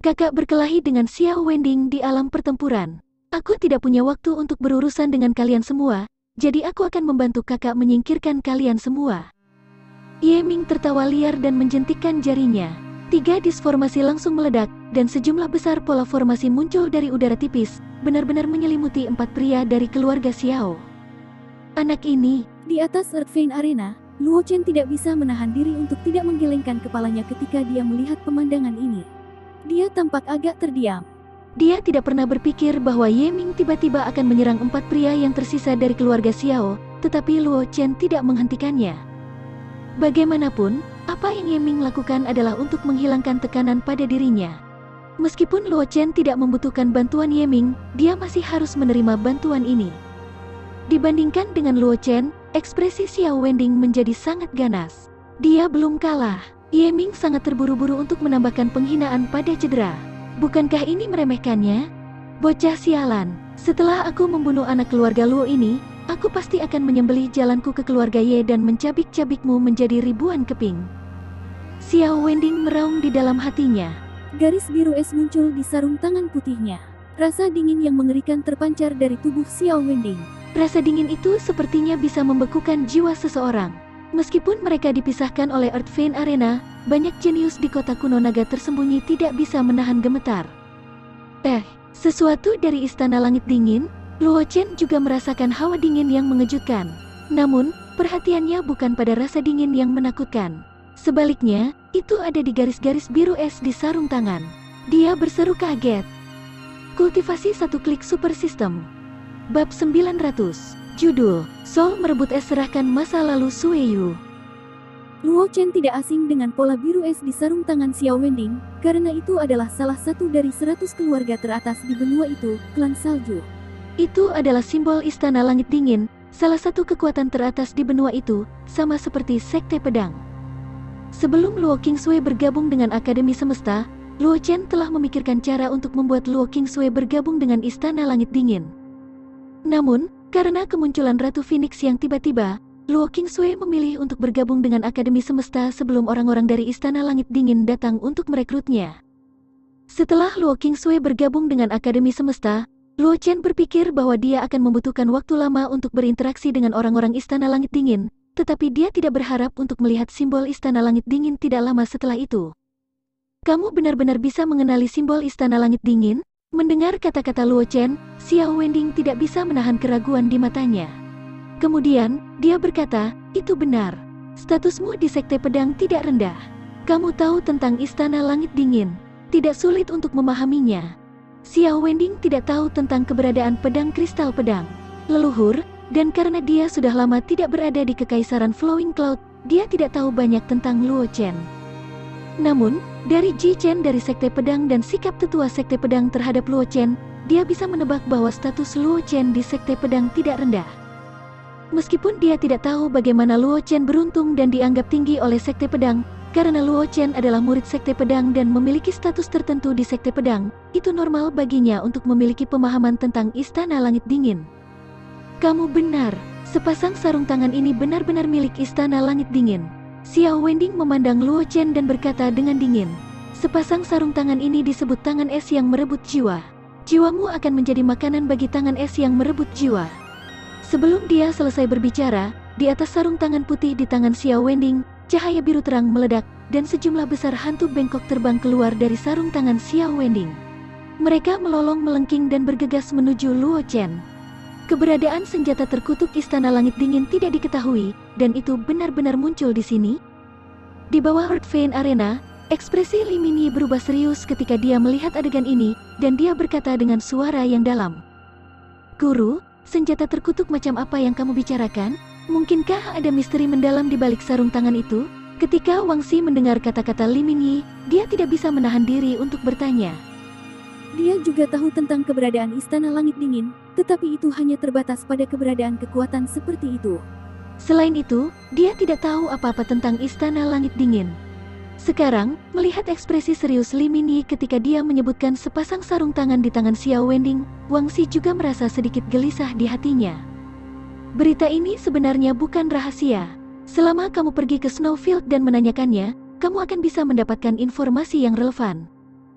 Kakak berkelahi dengan Xiao Wending di alam pertempuran. Aku tidak punya waktu untuk berurusan dengan kalian semua, jadi aku akan membantu kakak menyingkirkan kalian semua. Ye Ming tertawa liar dan menjentikkan jarinya. 3 disformasi langsung meledak, dan sejumlah besar pola formasi muncul dari udara tipis, benar-benar menyelimuti 4 pria dari keluarga Xiao. Anak ini, Di atas Earth Vein Arena, Luo Chen tidak bisa menahan diri untuk tidak menggelengkan kepalanya ketika dia melihat pemandangan ini. Dia tampak agak terdiam. dia tidak pernah berpikir bahwa Ye Ming tiba-tiba akan menyerang 4 pria yang tersisa dari keluarga Xiao, tetapi Luo Chen tidak menghentikannya. Bagaimanapun, apa yang Ye Ming lakukan adalah untuk menghilangkan tekanan pada dirinya. Meskipun Luo Chen tidak membutuhkan bantuan Ye Ming, dia masih harus menerima bantuan ini. Dibandingkan dengan Luo Chen, ekspresi Xiao Wending menjadi sangat ganas. Dia belum kalah. Ye Ming sangat terburu-buru untuk menambahkan penghinaan pada cedera. Bukankah ini meremehkannya? Bocah sialan, setelah aku membunuh anak keluarga Luo ini, aku pasti akan menyembelih jalanku ke keluarga Ye dan mencabik-cabikmu menjadi ribuan keping. Xiao Wending meraung di dalam hatinya. Garis biru es muncul di sarung tangan putihnya. Rasa dingin yang mengerikan terpancar dari tubuh Xiao Wending. Rasa dingin itu sepertinya bisa membekukan jiwa seseorang. Meskipun mereka dipisahkan oleh Earth Vein Arena, banyak jenius di kota kuno naga tersembunyi tidak bisa menahan gemetar. Sesuatu dari Istana Langit Dingin, Luo Chen juga merasakan hawa dingin yang mengejutkan. Namun, perhatiannya bukan pada rasa dingin yang menakutkan. Sebaliknya, itu ada di garis-garis biru es di sarung tangan. Dia berseru kaget. Kultivasi 1 klik super system. Bab 900. Judul, Soul merebut es serahkan masa lalu Sueyu. Luo Chen tidak asing dengan pola biru es di sarung tangan Xiao Wending, karena itu adalah salah satu dari 100 keluarga teratas di benua itu, klan salju. Itu adalah simbol Istana Langit Dingin, salah satu kekuatan teratas di benua itu, sama seperti Sekte Pedang. Sebelum Luo Qingsui bergabung dengan Akademi Semesta, Luo Chen telah memikirkan cara untuk membuat Luo Qingsui bergabung dengan Istana Langit Dingin. Namun, karena kemunculan Ratu Phoenix yang tiba-tiba, Luo Qingsui memilih untuk bergabung dengan Akademi Semesta sebelum orang-orang dari Istana Langit Dingin datang untuk merekrutnya. Setelah Luo Qingsui bergabung dengan Akademi Semesta, Luo Chen berpikir bahwa dia akan membutuhkan waktu lama untuk berinteraksi dengan orang-orang Istana Langit Dingin, tetapi dia tidak berharap untuk melihat simbol Istana Langit Dingin tidak lama setelah itu. Kamu benar-benar bisa mengenali simbol Istana Langit Dingin? Mendengar kata-kata Luo Chen, Xiao Wending tidak bisa menahan keraguan di matanya. Kemudian, dia berkata, itu benar. Statusmu di Sekte Pedang tidak rendah. Kamu tahu tentang Istana Langit Dingin. Tidak sulit untuk memahaminya. Xiao Wending tidak tahu tentang keberadaan pedang kristal pedang leluhur, dan karena dia sudah lama tidak berada di Kekaisaran Flowing Cloud, dia tidak tahu banyak tentang Luo Chen. Namun, dari Ji Chen dari Sekte Pedang dan sikap tetua Sekte Pedang terhadap Luo Chen, dia bisa menebak bahwa status Luo Chen di Sekte Pedang tidak rendah. Meskipun dia tidak tahu bagaimana Luo Chen beruntung dan dianggap tinggi oleh Sekte Pedang, Karena Luo Chen adalah murid Sekte Pedang dan memiliki status tertentu di Sekte Pedang, itu normal baginya untuk memiliki pemahaman tentang Istana Langit Dingin. Kamu benar, sepasang sarung tangan ini benar-benar milik Istana Langit Dingin. Xiao Wending memandang Luo Chen dan berkata dengan dingin, sepasang sarung tangan ini disebut tangan es yang merebut jiwa. Jiwamu akan menjadi makanan bagi tangan es yang merebut jiwa. Sebelum dia selesai berbicara, di atas sarung tangan putih di tangan Xiao Wending, cahaya biru terang meledak, dan sejumlah besar hantu bengkok terbang keluar dari sarung tangan Xiao Wending. Mereka melolong melengking dan bergegas menuju Luo Chen. Keberadaan senjata terkutuk Istana Langit Dingin tidak diketahui, dan itu benar-benar muncul di sini. Di bawah Earth Vein Arena, ekspresi Li Minyi berubah serius ketika dia melihat adegan ini, dan dia berkata dengan suara yang dalam. Guru, senjata terkutuk macam apa yang kamu bicarakan? Mungkinkah ada misteri mendalam di balik sarung tangan itu? Ketika Wang Xi mendengar kata-kata Li Minyi, dia tidak bisa menahan diri untuk bertanya. Dia juga tahu tentang keberadaan Istana Langit Dingin, tetapi itu hanya terbatas pada keberadaan kekuatan seperti itu. Selain itu, dia tidak tahu apa-apa tentang Istana Langit Dingin. Sekarang, melihat ekspresi serius Li Minyi ketika dia menyebutkan sepasang sarung tangan di tangan Xiao Wending, Wang Xi juga merasa sedikit gelisah di hatinya. Berita ini sebenarnya bukan rahasia. Selama kamu pergi ke Snowfield dan menanyakannya, kamu akan bisa mendapatkan informasi yang relevan.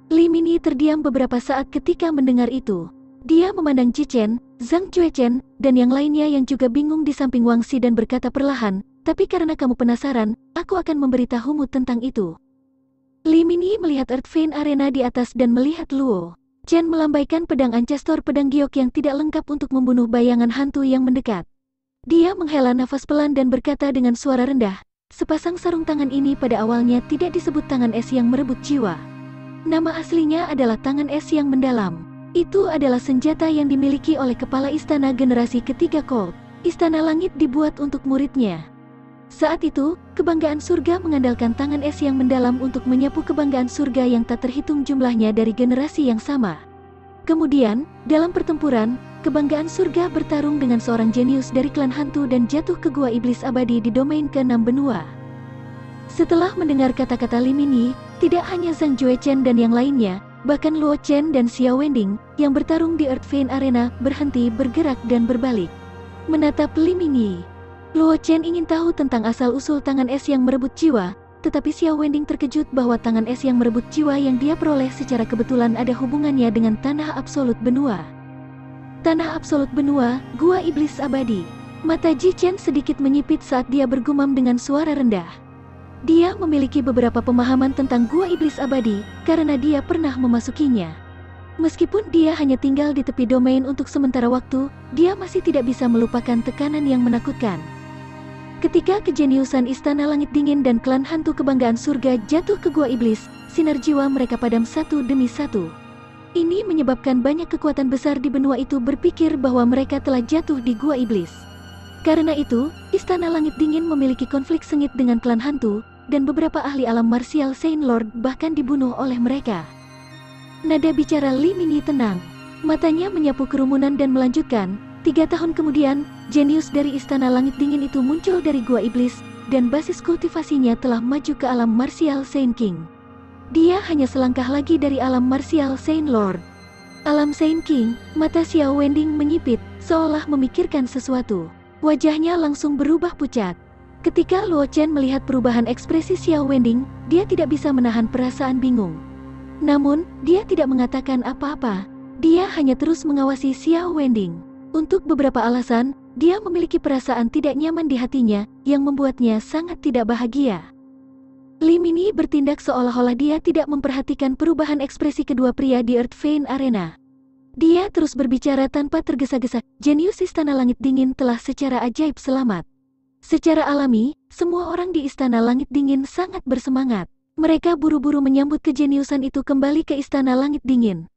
Li Minyi terdiam beberapa saat ketika mendengar itu. Dia memandang Ji Chen, Zhang Juechen, dan yang lainnya yang juga bingung di samping Wang Xi dan berkata perlahan, tapi karena kamu penasaran, aku akan memberitahumu tentang itu. Li Minyi melihat Earth Vein Arena di atas dan melihat Luo Chen melambaikan pedang Ancestor pedang giok yang tidak lengkap untuk membunuh bayangan hantu yang mendekat. Dia menghela nafas pelan dan berkata dengan suara rendah, sepasang sarung tangan ini pada awalnya tidak disebut tangan es yang merebut jiwa. Nama aslinya adalah tangan es yang mendalam. Itu adalah senjata yang dimiliki oleh kepala istana generasi ketiga Colt. Istana Langit dibuat untuk muridnya. Saat itu, kebanggaan surga mengandalkan tangan es yang mendalam untuk menyapu kebanggaan surga yang tak terhitung jumlahnya dari generasi yang sama. Kemudian, dalam pertempuran, kebanggaan surga bertarung dengan seorang jenius dari klan hantu dan jatuh ke gua iblis abadi di domain ke-6 benua. Setelah mendengar kata-kata Li Minyi, tidak hanya Zhang Juechen dan yang lainnya, bahkan Luo Chen dan Xiao Wending, yang bertarung di Earth Vein Arena, berhenti bergerak dan berbalik. Menatap Li Minyi. Luo Chen ingin tahu tentang asal-usul tangan es yang merebut jiwa, tetapi Xiao Wending terkejut bahwa tangan es yang merebut jiwa yang dia peroleh secara kebetulan ada hubungannya dengan Tanah Absolut Benua. Tanah Absolut Benua, Gua Iblis Abadi. Mata Ji Chen sedikit menyipit saat dia bergumam dengan suara rendah. Dia memiliki beberapa pemahaman tentang Gua Iblis Abadi, karena dia pernah memasukinya. Meskipun dia hanya tinggal di tepi domain untuk sementara waktu, dia masih tidak bisa melupakan tekanan yang menakutkan. Ketika kejeniusan Istana Langit Dingin dan klan hantu kebanggaan surga jatuh ke Gua Iblis, sinar jiwa mereka padam satu demi satu. Ini menyebabkan banyak kekuatan besar di benua itu berpikir bahwa mereka telah jatuh di Gua Iblis. Karena itu, Istana Langit Dingin memiliki konflik sengit dengan klan hantu, dan beberapa ahli alam martial Saint Lord bahkan dibunuh oleh mereka. Nada bicara Li Minyi tenang. Matanya menyapu kerumunan dan melanjutkan, 3 tahun kemudian, jenius dari Istana Langit Dingin itu muncul dari Gua Iblis, dan basis kultivasinya telah maju ke alam martial Saint King. Dia hanya selangkah lagi dari alam martial Saint Lord. Alam Saint King, mata Xiao Wending menyipit, seolah memikirkan sesuatu. Wajahnya langsung berubah pucat. Ketika Luo Chen melihat perubahan ekspresi Xiao Wending, dia tidak bisa menahan perasaan bingung. Namun, dia tidak mengatakan apa-apa. Dia hanya terus mengawasi Xiao Wending. Untuk beberapa alasan, dia memiliki perasaan tidak nyaman di hatinya, yang membuatnya sangat tidak bahagia. Li Minyi bertindak seolah-olah dia tidak memperhatikan perubahan ekspresi kedua pria di Earth Vein Arena. Dia terus berbicara tanpa tergesa-gesa, jenius Istana Langit Dingin telah secara ajaib selamat. Secara alami, semua orang di Istana Langit Dingin sangat bersemangat. Mereka buru-buru menyambut kejeniusan itu kembali ke Istana Langit Dingin.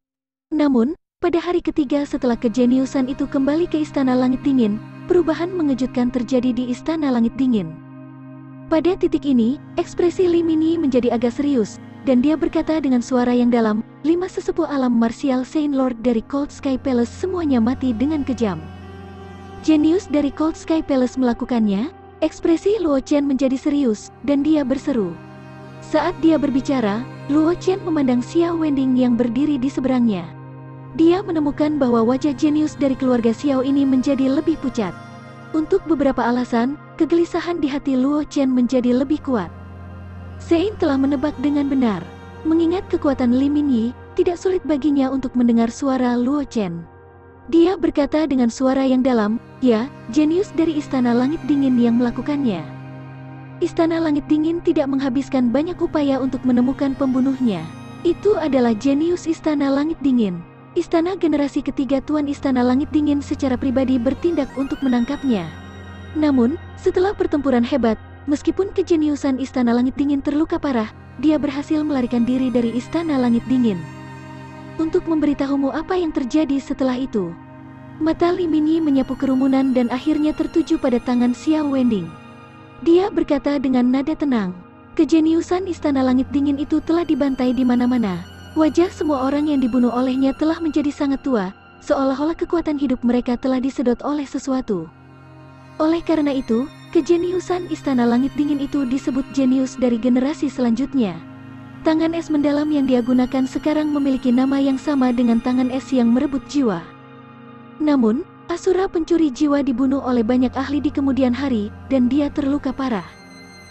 Namun, pada hari ketiga setelah kejeniusan itu kembali ke Istana Langit Dingin, perubahan mengejutkan terjadi di Istana Langit Dingin. Pada titik ini, ekspresi Li Minyi menjadi agak serius, dan dia berkata dengan suara yang dalam, 5 sesepuh alam martial Saint Lord dari Cold Sky Palace semuanya mati dengan kejam. Jenius dari Cold Sky Palace melakukannya, ekspresi Luo Chen menjadi serius, dan dia berseru. Saat dia berbicara, Luo Chen memandang Xiao Wending yang berdiri di seberangnya. Dia menemukan bahwa wajah jenius dari keluarga Xiao ini menjadi lebih pucat. Untuk beberapa alasan, kegelisahan di hati Luo Chen menjadi lebih kuat. Sein telah menebak dengan benar. Mengingat kekuatan Li Minyi, tidak sulit baginya untuk mendengar suara Luo Chen. Dia berkata dengan suara yang dalam, "Ya, jenius dari Istana Langit Dingin yang melakukannya." Istana Langit Dingin tidak menghabiskan banyak upaya untuk menemukan pembunuhnya. Itu adalah jenius Istana Langit Dingin. Istana generasi ketiga Tuan Istana Langit Dingin secara pribadi bertindak untuk menangkapnya. Namun, setelah pertempuran hebat, meskipun kejeniusan Istana Langit Dingin terluka parah, dia berhasil melarikan diri dari Istana Langit Dingin. Untuk memberitahumu apa yang terjadi setelah itu. Mata Li Minyi menyapu kerumunan dan akhirnya tertuju pada tangan Xiao Wending. Dia berkata dengan nada tenang, "Kejeniusan Istana Langit Dingin itu telah dibantai di mana-mana. Wajah semua orang yang dibunuh olehnya telah menjadi sangat tua, seolah-olah kekuatan hidup mereka telah disedot oleh sesuatu. Oleh karena itu, kejeniusan Istana Langit Dingin itu disebut jenius dari generasi selanjutnya. Tangan es mendalam yang dia gunakan sekarang memiliki nama yang sama dengan tangan es yang merebut jiwa. Namun, Asura pencuri jiwa dibunuh oleh banyak ahli di kemudian hari, dan dia terluka parah.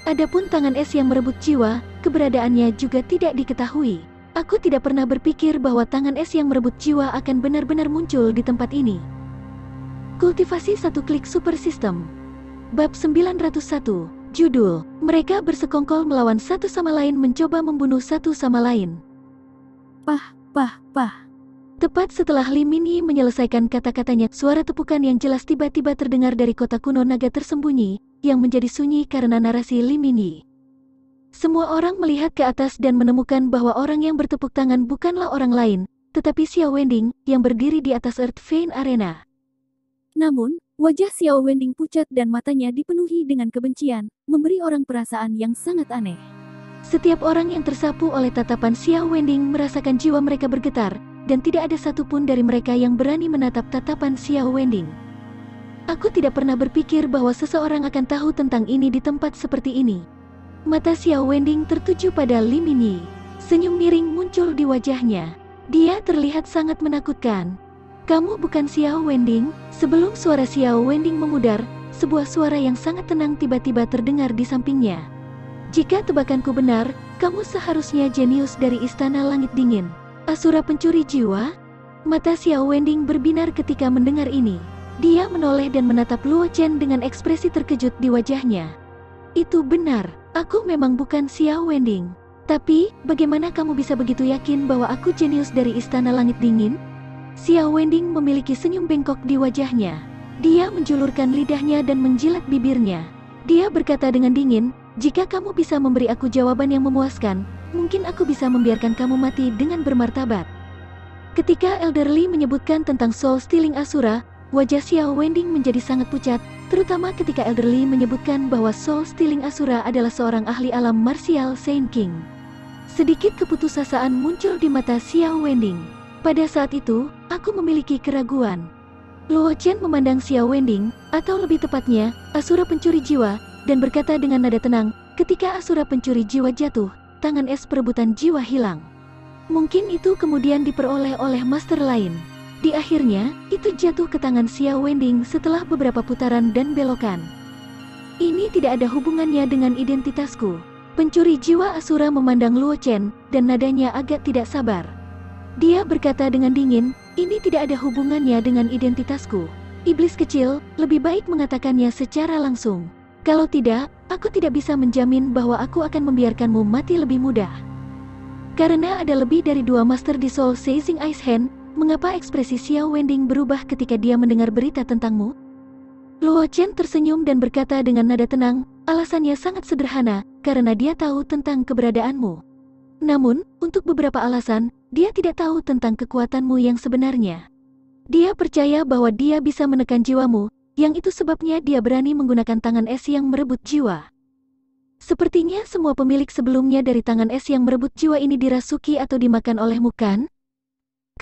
Adapun tangan es yang merebut jiwa, keberadaannya juga tidak diketahui. Aku tidak pernah berpikir bahwa tangan es yang merebut jiwa akan benar-benar muncul di tempat ini." Kultivasi satu klik super system. Bab 901, judul, mereka bersekongkol melawan satu sama lain mencoba membunuh satu sama lain. Pah. Tepat setelah Li Minyi menyelesaikan kata-katanya, suara tepukan yang jelas tiba-tiba terdengar dari kota kuno naga tersembunyi, yang menjadi sunyi karena narasi Li Minyi. Semua orang melihat ke atas dan menemukan bahwa orang yang bertepuk tangan bukanlah orang lain, tetapi Xiao Wending, yang berdiri di atas Earth Vein Arena. Namun, wajah Xiao Wending pucat dan matanya dipenuhi dengan kebencian, memberi orang perasaan yang sangat aneh. Setiap orang yang tersapu oleh tatapan Xiao Wending merasakan jiwa mereka bergetar, dan tidak ada satupun dari mereka yang berani menatap tatapan Xiao Wending. Aku tidak pernah berpikir bahwa seseorang akan tahu tentang ini di tempat seperti ini. Mata Xiao Wending tertuju pada Li Minyi. Senyum miring muncul di wajahnya. Dia terlihat sangat menakutkan. "Kamu bukan Xiao Wending?" Sebelum suara Xiao Wending memudar, sebuah suara yang sangat tenang tiba-tiba terdengar di sampingnya. "Jika tebakanku benar, kamu seharusnya jenius dari Istana Langit Dingin. Asura pencuri jiwa?" Mata Xiao Wending berbinar ketika mendengar ini. Dia menoleh dan menatap Luo Chen dengan ekspresi terkejut di wajahnya. "Itu benar, aku memang bukan Xiao Wending. Tapi, bagaimana kamu bisa begitu yakin bahwa aku jenius dari Istana Langit Dingin?" Xiao Wending memiliki senyum bengkok di wajahnya. Dia menjulurkan lidahnya dan menjilat bibirnya. Dia berkata dengan dingin, "Jika kamu bisa memberi aku jawaban yang memuaskan, mungkin aku bisa membiarkan kamu mati dengan bermartabat." Ketika Elder Li menyebutkan tentang Soul Stealing Asura, wajah Xiao Wending menjadi sangat pucat, terutama ketika Elder Li menyebutkan bahwa Soul Stealing Asura adalah seorang ahli alam martial Saint King. Sedikit keputusasaan muncul di mata Xiao Wending. Pada saat itu, aku memiliki keraguan. Luo Chen memandang Xiao Wending, atau lebih tepatnya, Asura pencuri jiwa, dan berkata dengan nada tenang, "Ketika Asura pencuri jiwa jatuh, tangan es perebutan jiwa hilang. Mungkin itu kemudian diperoleh oleh master lain." Di akhirnya, itu jatuh ke tangan Xiao Wending setelah beberapa putaran dan belokan. "Ini tidak ada hubungannya dengan identitasku." Pencuri jiwa Asura memandang Luo Chen, dan nadanya agak tidak sabar. Dia berkata dengan dingin, "Ini tidak ada hubungannya dengan identitasku. Iblis kecil, lebih baik mengatakannya secara langsung. Kalau tidak, aku tidak bisa menjamin bahwa aku akan membiarkanmu mati lebih mudah." Karena ada lebih dari 2 master di Soul Seizing Ice Hand, mengapa ekspresi Xiao Wending berubah ketika dia mendengar berita tentangmu? Luo Chen tersenyum dan berkata dengan nada tenang, "Alasannya sangat sederhana, karena dia tahu tentang keberadaanmu. Namun, untuk beberapa alasan, dia tidak tahu tentang kekuatanmu yang sebenarnya. Dia percaya bahwa dia bisa menekan jiwamu, yang itu sebabnya dia berani menggunakan tangan es yang merebut jiwa. Sepertinya semua pemilik sebelumnya dari tangan es yang merebut jiwa ini dirasuki atau dimakan olehmu, kan?"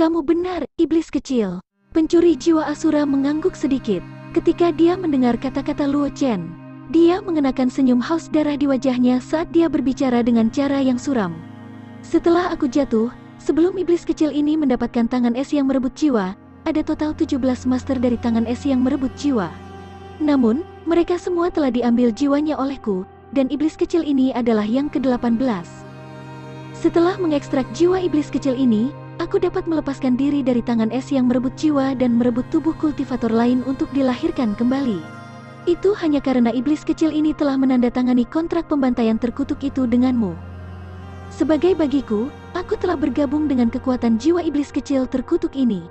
"Kamu benar, iblis kecil." Pencuri jiwa Asura mengangguk sedikit ketika dia mendengar kata-kata Luo Chen. Dia mengenakan senyum haus darah di wajahnya saat dia berbicara dengan cara yang suram. Setelah aku jatuh, sebelum iblis kecil ini mendapatkan tangan es yang merebut jiwa, ada total 17 master dari tangan es yang merebut jiwa. Namun, mereka semua telah diambil jiwanya olehku, dan iblis kecil ini adalah yang ke-18. Setelah mengekstrak jiwa iblis kecil ini, aku dapat melepaskan diri dari tangan es yang merebut jiwa dan merebut tubuh kultivator lain untuk dilahirkan kembali. Itu hanya karena iblis kecil ini telah menandatangani kontrak pembantaian terkutuk itu denganmu. Sebagai bagiku, aku telah bergabung dengan kekuatan jiwa iblis kecil terkutuk ini.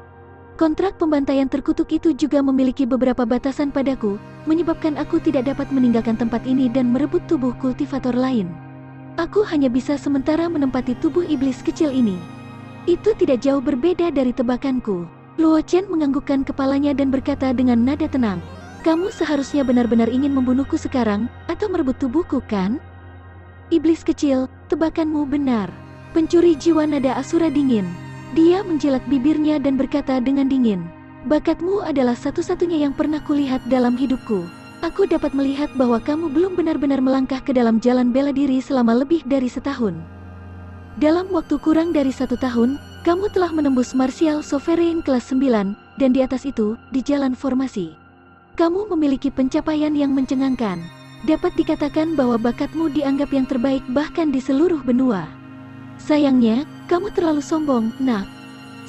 Kontrak pembantaian terkutuk itu juga memiliki beberapa batasan padaku, menyebabkan aku tidak dapat meninggalkan tempat ini dan merebut tubuh kultivator lain. Aku hanya bisa sementara menempati tubuh iblis kecil ini. Itu tidak jauh berbeda dari tebakanku. Luo Chen menganggukkan kepalanya dan berkata dengan nada tenang, "Kamu seharusnya benar-benar ingin membunuhku sekarang, atau merebut tubuhku, kan?" Iblis kecil, tebakanmu benar. Pencuri jiwa nada Asura dingin. Dia menjilat bibirnya dan berkata dengan dingin, "Bakatmu adalah satu-satunya yang pernah kulihat dalam hidupku. Aku dapat melihat bahwa kamu belum benar-benar melangkah ke dalam jalan bela diri selama lebih dari setahun. Dalam waktu kurang dari 1 tahun, kamu telah menembus Martial Sovereign kelas 9, dan di atas itu, di jalan formasi. Kamu memiliki pencapaian yang mencengangkan. Dapat dikatakan bahwa bakatmu dianggap yang terbaik bahkan di seluruh benua. Sayangnya, kamu terlalu sombong, nak."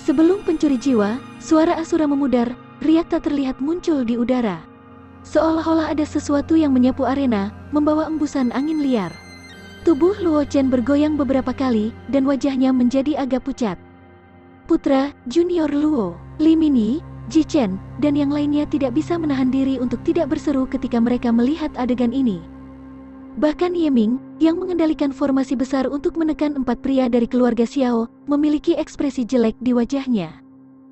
Sebelum pencuri jiwa, suara Asura memudar, riak tak terlihat muncul di udara. Seolah-olah ada sesuatu yang menyapu arena, membawa embusan angin liar. Tubuh Luo Chen bergoyang beberapa kali, dan wajahnya menjadi agak pucat. Putra, Junior Luo, Li Mini, Ji Chen, dan yang lainnya tidak bisa menahan diri untuk tidak berseru ketika mereka melihat adegan ini. Bahkan Ye Ming, yang mengendalikan formasi besar untuk menekan 4 pria dari keluarga Xiao, memiliki ekspresi jelek di wajahnya.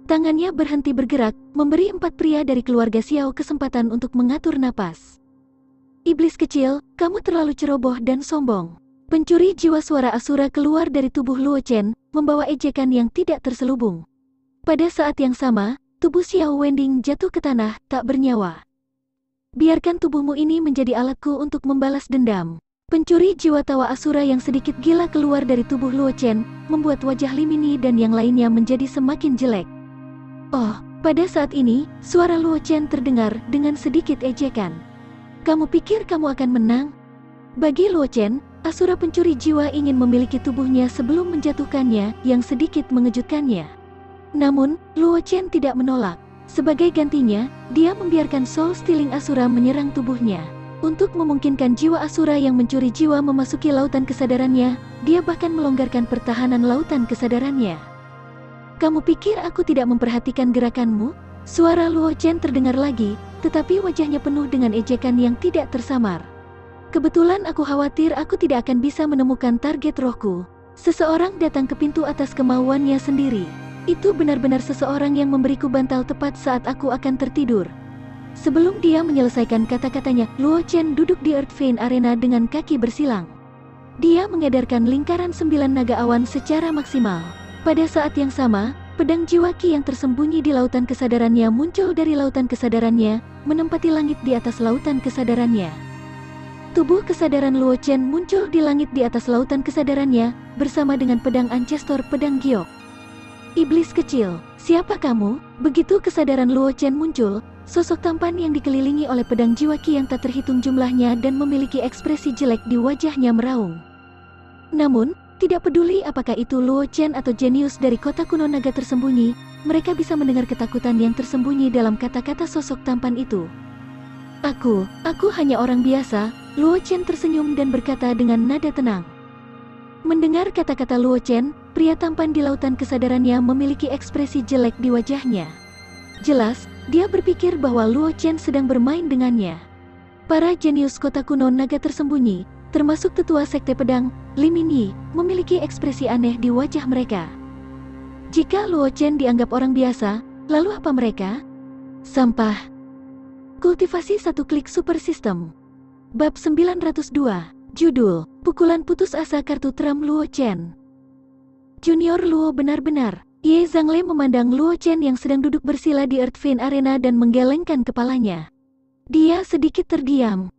Tangannya berhenti bergerak, memberi 4 pria dari keluarga Xiao kesempatan untuk mengatur napas. "Iblis kecil, kamu terlalu ceroboh dan sombong." Pencuri jiwa suara Asura keluar dari tubuh Luo Chen, membawa ejekan yang tidak terselubung. Pada saat yang sama, tubuh Xiao Wending jatuh ke tanah, tak bernyawa. "Biarkan tubuhmu ini menjadi alatku untuk membalas dendam." Pencuri jiwa tawa Asura yang sedikit gila keluar dari tubuh Luo Chen, membuat wajah Li Mini dan yang lainnya menjadi semakin jelek. Oh, pada saat ini, suara Luo Chen terdengar dengan sedikit ejekan. "Kamu pikir kamu akan menang?" Bagi Luo Chen, Asura pencuri jiwa ingin memiliki tubuhnya sebelum menjatuhkannya, yang sedikit mengejutkannya. Namun, Luo Chen tidak menolak. Sebagai gantinya, dia membiarkan Soul Stealing Asura menyerang tubuhnya. Untuk memungkinkan jiwa Asura yang mencuri jiwa memasuki lautan kesadarannya, dia bahkan melonggarkan pertahanan lautan kesadarannya. "Kamu pikir aku tidak memperhatikan gerakanmu?" Suara Luo Chen terdengar lagi, tetapi wajahnya penuh dengan ejekan yang tidak tersamar. "Kebetulan aku khawatir aku tidak akan bisa menemukan target rohku. Seseorang datang ke pintu atas kemauannya sendiri. Itu benar-benar seseorang yang memberiku bantal tepat saat aku akan tertidur." Sebelum dia menyelesaikan kata-katanya, Luo Chen duduk di Earth Vein Arena dengan kaki bersilang. Dia mengedarkan lingkaran 9 naga awan secara maksimal. Pada saat yang sama, pedang jiwa Qi yang tersembunyi di lautan kesadarannya muncul dari lautan kesadarannya, menempati langit di atas lautan kesadarannya. Tubuh kesadaran Luo Chen muncul di langit di atas lautan kesadarannya, bersama dengan pedang Ancestor Pedang Giok. "Iblis kecil, siapa kamu?" Begitu kesadaran Luo Chen muncul, sosok tampan yang dikelilingi oleh pedang jiwa Qi yang tak terhitung jumlahnya dan memiliki ekspresi jelek di wajahnya meraung. Namun, tidak peduli apakah itu Luo Chen atau jenius dari kota kuno naga tersembunyi, mereka bisa mendengar ketakutan yang tersembunyi dalam kata-kata sosok tampan itu. Aku hanya orang biasa." Luo Chen tersenyum dan berkata dengan nada tenang. Mendengar kata-kata Luo Chen, pria tampan di lautan kesadarannya memiliki ekspresi jelek di wajahnya. Jelas, dia berpikir bahwa Luo Chen sedang bermain dengannya. Para jenius kota kuno naga tersembunyi, termasuk tetua sekte pedang, Li Minyi, memiliki ekspresi aneh di wajah mereka. Jika Luo Chen dianggap orang biasa, lalu apa mereka? Sampah. Kultivasi 1 klik super system. Bab 902. Judul, Pukulan Putus Asa Kartu Tram Luo Chen. Junior Luo benar-benar. Ye Zhangle memandang Luo Chen yang sedang duduk bersila di Earth Vein Arena dan menggelengkan kepalanya. Dia sedikit terdiam.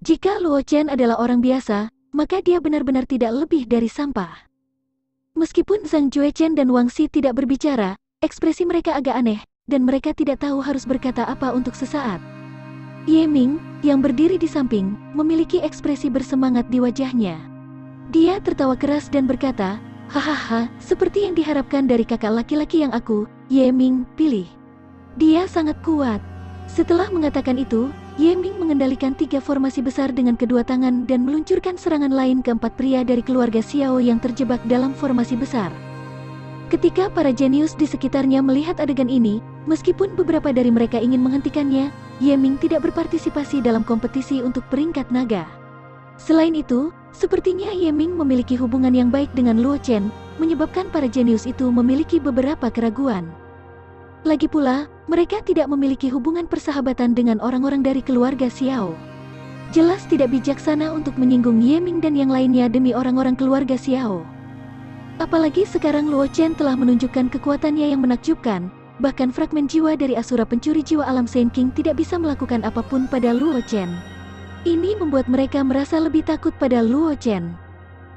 Jika Luo Chen adalah orang biasa, maka dia benar-benar tidak lebih dari sampah. Meskipun Zhang Juechen dan Wang Xi tidak berbicara, ekspresi mereka agak aneh, dan mereka tidak tahu harus berkata apa untuk sesaat. Ye Ming, yang berdiri di samping, memiliki ekspresi bersemangat di wajahnya. Dia tertawa keras dan berkata, "Hahaha, seperti yang diharapkan dari kakak laki-laki yang aku, Ye Ming, pilih. Dia sangat kuat." Setelah mengatakan itu, Ye Ming mengendalikan 3 formasi besar dengan kedua tangan dan meluncurkan serangan lain ke 4 pria dari keluarga Xiao yang terjebak dalam formasi besar. Ketika para jenius di sekitarnya melihat adegan ini, meskipun beberapa dari mereka ingin menghentikannya, Ye Ming tidak berpartisipasi dalam kompetisi untuk peringkat naga. Selain itu, sepertinya Ye Ming memiliki hubungan yang baik dengan Luo Chen, menyebabkan para jenius itu memiliki beberapa keraguan. Lagi pula, mereka tidak memiliki hubungan persahabatan dengan orang-orang dari keluarga Xiao. Jelas tidak bijaksana untuk menyinggung Ye Ming dan yang lainnya demi orang-orang keluarga Xiao. Apalagi sekarang Luo Chen telah menunjukkan kekuatannya yang menakjubkan, bahkan fragmen jiwa dari Asura pencuri jiwa alam Sand King tidak bisa melakukan apapun pada Luo Chen. Ini membuat mereka merasa lebih takut pada Luo Chen.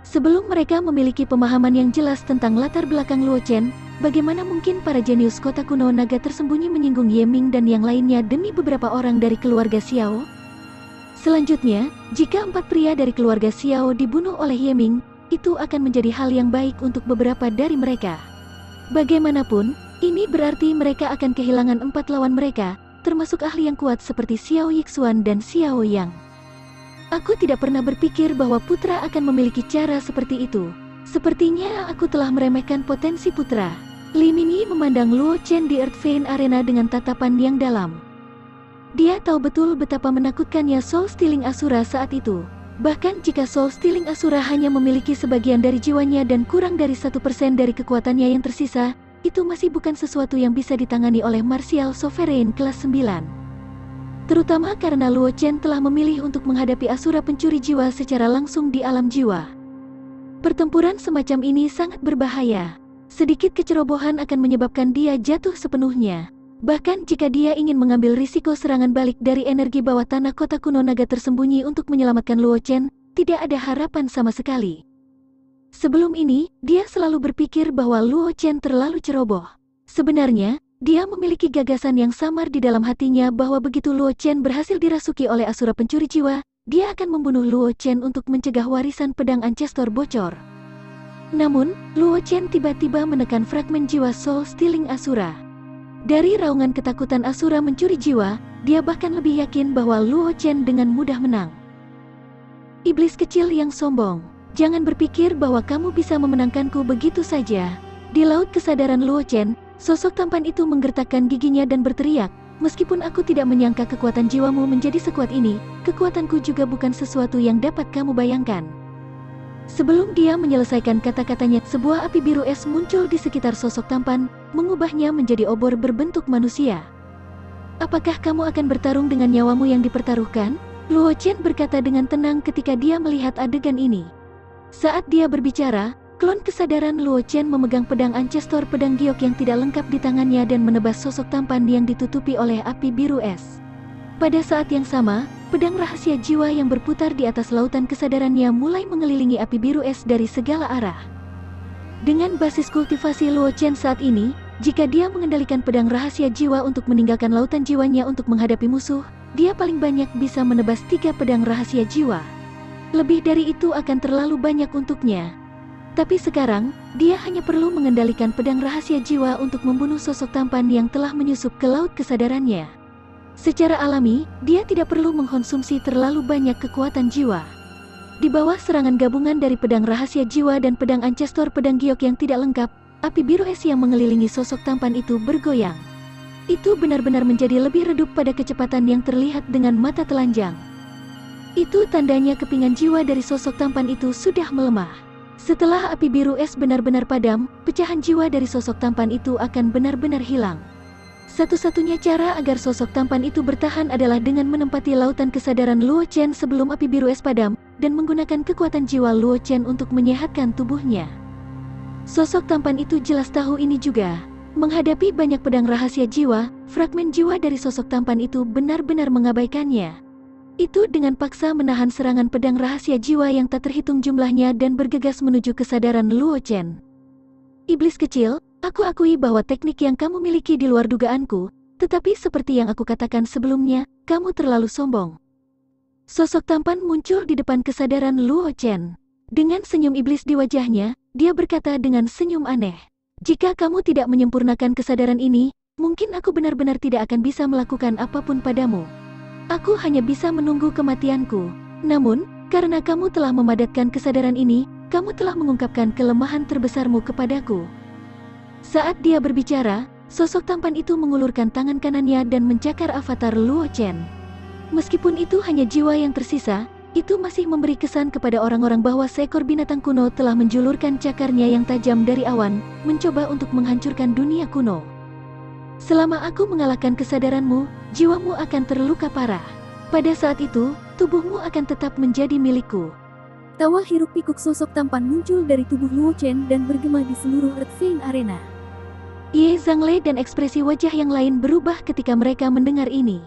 Sebelum mereka memiliki pemahaman yang jelas tentang latar belakang Luo Chen, bagaimana mungkin para jenius kota kuno naga tersembunyi menyinggung Ye Ming dan yang lainnya demi beberapa orang dari keluarga Xiao? Selanjutnya, jika 4 pria dari keluarga Xiao dibunuh oleh Ye Ming, itu akan menjadi hal yang baik untuk beberapa dari mereka. Bagaimanapun, ini berarti mereka akan kehilangan 4 lawan mereka, termasuk ahli yang kuat seperti Xiao Yixuan dan Xiao Yang. Aku tidak pernah berpikir bahwa putra akan memiliki cara seperti itu. Sepertinya aku telah meremehkan potensi putra. Li Mingyi memandang Luo Chen di Earth Vein Arena dengan tatapan yang dalam. Dia tahu betul betapa menakutkannya Soul Stealing Asura saat itu. Bahkan jika Soul Stealing Asura hanya memiliki sebagian dari jiwanya dan kurang dari 1% dari kekuatannya yang tersisa, itu masih bukan sesuatu yang bisa ditangani oleh Martial Sovereign kelas 9. Terutama karena Luo Chen telah memilih untuk menghadapi Asura pencuri jiwa secara langsung di alam jiwa. Pertempuran semacam ini sangat berbahaya. Sedikit kecerobohan akan menyebabkan dia jatuh sepenuhnya. Bahkan jika dia ingin mengambil risiko serangan balik dari energi bawah tanah kota kuno naga tersembunyi untuk menyelamatkan Luo Chen, tidak ada harapan sama sekali. Sebelum ini, dia selalu berpikir bahwa Luo Chen terlalu ceroboh. Sebenarnya, dia memiliki gagasan yang samar di dalam hatinya bahwa begitu Luo Chen berhasil dirasuki oleh Asura pencuri jiwa, dia akan membunuh Luo Chen untuk mencegah warisan pedang Ancestor bocor. Namun, Luo Chen tiba-tiba menekan fragmen jiwa Soul Stealing Asura. Dari raungan ketakutan Asura mencuri jiwa, dia bahkan lebih yakin bahwa Luo Chen dengan mudah menang. Iblis kecil yang sombong. Jangan berpikir bahwa kamu bisa memenangkanku begitu saja. Di laut kesadaran Luo Chen, sosok tampan itu menggertakkan giginya dan berteriak, "Meskipun aku tidak menyangka kekuatan jiwamu menjadi sekuat ini, kekuatanku juga bukan sesuatu yang dapat kamu bayangkan." Sebelum dia menyelesaikan kata-katanya, sebuah api biru es muncul di sekitar sosok tampan, mengubahnya menjadi obor berbentuk manusia. "Apakah kamu akan bertarung dengan nyawamu yang dipertaruhkan?" Luo Chen berkata dengan tenang ketika dia melihat adegan ini. Saat dia berbicara, klon kesadaran Luo Chen memegang pedang Ancestor pedang giok yang tidak lengkap di tangannya dan menebas sosok tampan yang ditutupi oleh api biru es. Pada saat yang sama, pedang rahasia jiwa yang berputar di atas lautan kesadarannya mulai mengelilingi api biru es dari segala arah. Dengan basis kultivasi Luo Chen saat ini, jika dia mengendalikan pedang rahasia jiwa untuk meninggalkan lautan jiwanya untuk menghadapi musuh, dia paling banyak bisa menebas 3 pedang rahasia jiwa. Lebih dari itu akan terlalu banyak untuknya. Tapi sekarang, dia hanya perlu mengendalikan pedang rahasia jiwa untuk membunuh sosok tampan yang telah menyusup ke laut kesadarannya. Secara alami, dia tidak perlu mengkonsumsi terlalu banyak kekuatan jiwa. Di bawah serangan gabungan dari pedang rahasia jiwa dan pedang Ancestor pedang giok yang tidak lengkap, api biru es yang mengelilingi sosok tampan itu bergoyang. Itu benar-benar menjadi lebih redup pada kecepatan yang terlihat dengan mata telanjang. Itu tandanya kepingan jiwa dari sosok tampan itu sudah melemah. Setelah api biru es benar-benar padam, pecahan jiwa dari sosok tampan itu akan benar-benar hilang. Satu-satunya cara agar sosok tampan itu bertahan adalah dengan menempati lautan kesadaran Luo Chen sebelum api biru es padam, dan menggunakan kekuatan jiwa Luo Chen untuk menyehatkan tubuhnya. Sosok tampan itu jelas tahu ini juga. Menghadapi banyak pedang rahasia jiwa, fragmen jiwa dari sosok tampan itu benar-benar mengabaikannya. Itu dengan paksa menahan serangan pedang rahasia jiwa yang tak terhitung jumlahnya dan bergegas menuju kesadaran Luo Chen. Iblis kecil, aku akui bahwa teknik yang kamu miliki di luar dugaanku, tetapi seperti yang aku katakan sebelumnya, kamu terlalu sombong. Sosok tampan muncul di depan kesadaran Luo Chen. Dengan senyum iblis di wajahnya, dia berkata dengan senyum aneh. Jika kamu tidak menyempurnakan kesadaran ini, mungkin aku benar-benar tidak akan bisa melakukan apapun padamu. Aku hanya bisa menunggu kematianku. Namun, karena kamu telah memadatkan kesadaran ini, kamu telah mengungkapkan kelemahan terbesarmu kepadaku. Saat dia berbicara, sosok tampan itu mengulurkan tangan kanannya dan mencakar avatar Luo Chen. Meskipun itu hanya jiwa yang tersisa, itu masih memberi kesan kepada orang-orang bahwa seekor binatang kuno telah menjulurkan cakarnya yang tajam dari awan, mencoba untuk menghancurkan dunia kuno. Selama aku mengalahkan kesadaranmu, jiwamu akan terluka parah. Pada saat itu, tubuhmu akan tetap menjadi milikku. Tawa hiruk-pikuk sosok tampan muncul dari tubuh Luo Chen dan bergema di seluruh Earthvein Arena. Ye Zhangle dan ekspresi wajah yang lain berubah ketika mereka mendengar ini.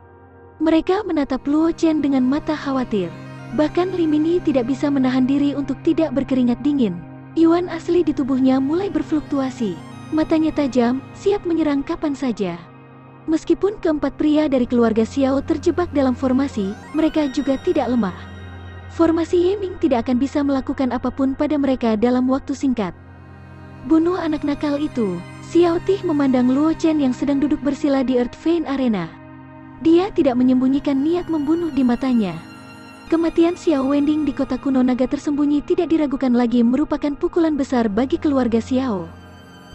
Mereka menatap Luo Chen dengan mata khawatir. Bahkan Li Mini tidak bisa menahan diri untuk tidak berkeringat dingin. Yuan asli di tubuhnya mulai berfluktuasi. Matanya tajam, siap menyerang kapan saja. Meskipun keempat pria dari keluarga Xiao terjebak dalam formasi, mereka juga tidak lemah. Formasi Yiming tidak akan bisa melakukan apapun pada mereka dalam waktu singkat. Bunuh anak nakal itu. Xiao Ti memandang Luo Chen yang sedang duduk bersila di Earthvein Arena. Dia tidak menyembunyikan niat membunuh di matanya. Kematian Xiao Wending di kota kuno naga tersembunyi tidak diragukan lagi merupakan pukulan besar bagi keluarga Xiao.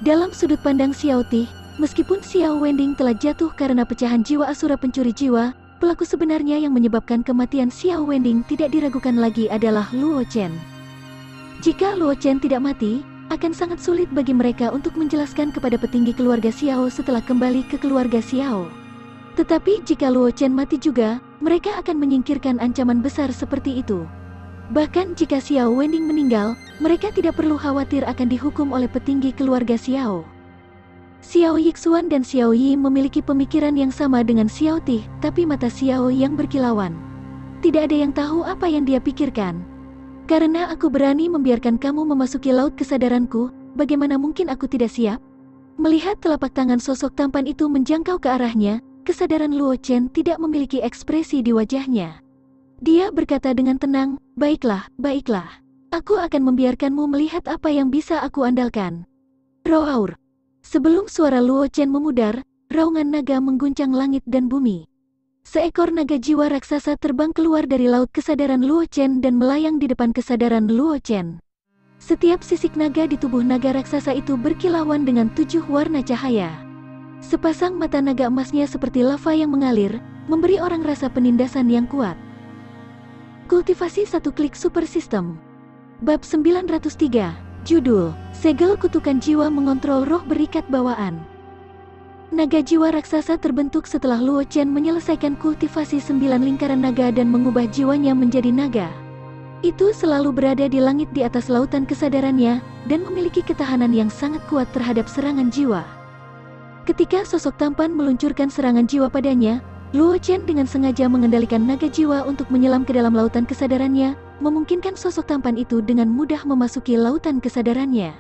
Dalam sudut pandang Xiao Ti, meskipun Xiao Wending telah jatuh karena pecahan jiwa asura pencuri jiwa, pelaku sebenarnya yang menyebabkan kematian Xiao Wending tidak diragukan lagi adalah Luo Chen. Jika Luo Chen tidak mati, akan sangat sulit bagi mereka untuk menjelaskan kepada petinggi keluarga Xiao setelah kembali ke keluarga Xiao. Tetapi jika Luo Chen mati juga, mereka akan menyingkirkan ancaman besar seperti itu. Bahkan jika Xiao Wending meninggal, mereka tidak perlu khawatir akan dihukum oleh petinggi keluarga Xiao. Xiao Yixuan dan Xiao Yi memiliki pemikiran yang sama dengan Xiao Ti, tapi mata Xiao yang berkilauan. Tidak ada yang tahu apa yang dia pikirkan. Karena aku berani membiarkan kamu memasuki laut kesadaranku, bagaimana mungkin aku tidak siap? Melihat telapak tangan sosok tampan itu menjangkau ke arahnya, kesadaran Luo Chen tidak memiliki ekspresi di wajahnya. Dia berkata dengan tenang, baiklah, baiklah. Aku akan membiarkanmu melihat apa yang bisa aku andalkan. Roar. Sebelum suara Luo Chen memudar, raungan naga mengguncang langit dan bumi. Seekor naga jiwa raksasa terbang keluar dari laut kesadaran Luo Chen dan melayang di depan kesadaran Luo Chen. Setiap sisik naga di tubuh naga raksasa itu berkilauan dengan 7 warna cahaya. Sepasang mata naga emasnya seperti lava yang mengalir, memberi orang rasa penindasan yang kuat. Kultivasi 1 klik super system. Bab 903. Judul, Segel Kutukan Jiwa Mengontrol Roh Berikat Bawaan. Naga jiwa raksasa terbentuk setelah Luo Chen menyelesaikan kultivasi 9 lingkaran naga dan mengubah jiwanya menjadi naga. Itu selalu berada di langit di atas lautan kesadarannya, dan memiliki ketahanan yang sangat kuat terhadap serangan jiwa. Ketika sosok tampan meluncurkan serangan jiwa padanya, Luo Chen dengan sengaja mengendalikan naga jiwa untuk menyelam ke dalam lautan kesadarannya, memungkinkan sosok tampan itu dengan mudah memasuki lautan kesadarannya.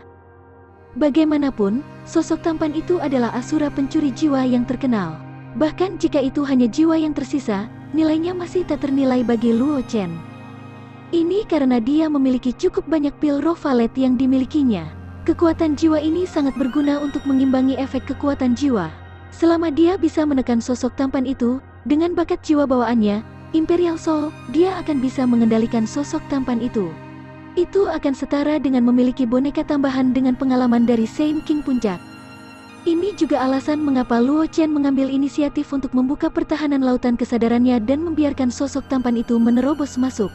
Bagaimanapun, sosok tampan itu adalah asura pencuri jiwa yang terkenal. Bahkan jika itu hanya jiwa yang tersisa, nilainya masih tak ternilai bagi Luo Chen. Ini karena dia memiliki cukup banyak pil roh valet yang dimilikinya. Kekuatan jiwa ini sangat berguna untuk mengimbangi efek kekuatan jiwa. Selama dia bisa menekan sosok tampan itu, dengan bakat jiwa bawaannya, Imperial Soul, dia akan bisa mengendalikan sosok tampan itu. Itu akan setara dengan memiliki boneka tambahan dengan pengalaman dari Saint King Puncak. Ini juga alasan mengapa Luo Chen mengambil inisiatif untuk membuka pertahanan lautan kesadarannya dan membiarkan sosok tampan itu menerobos masuk.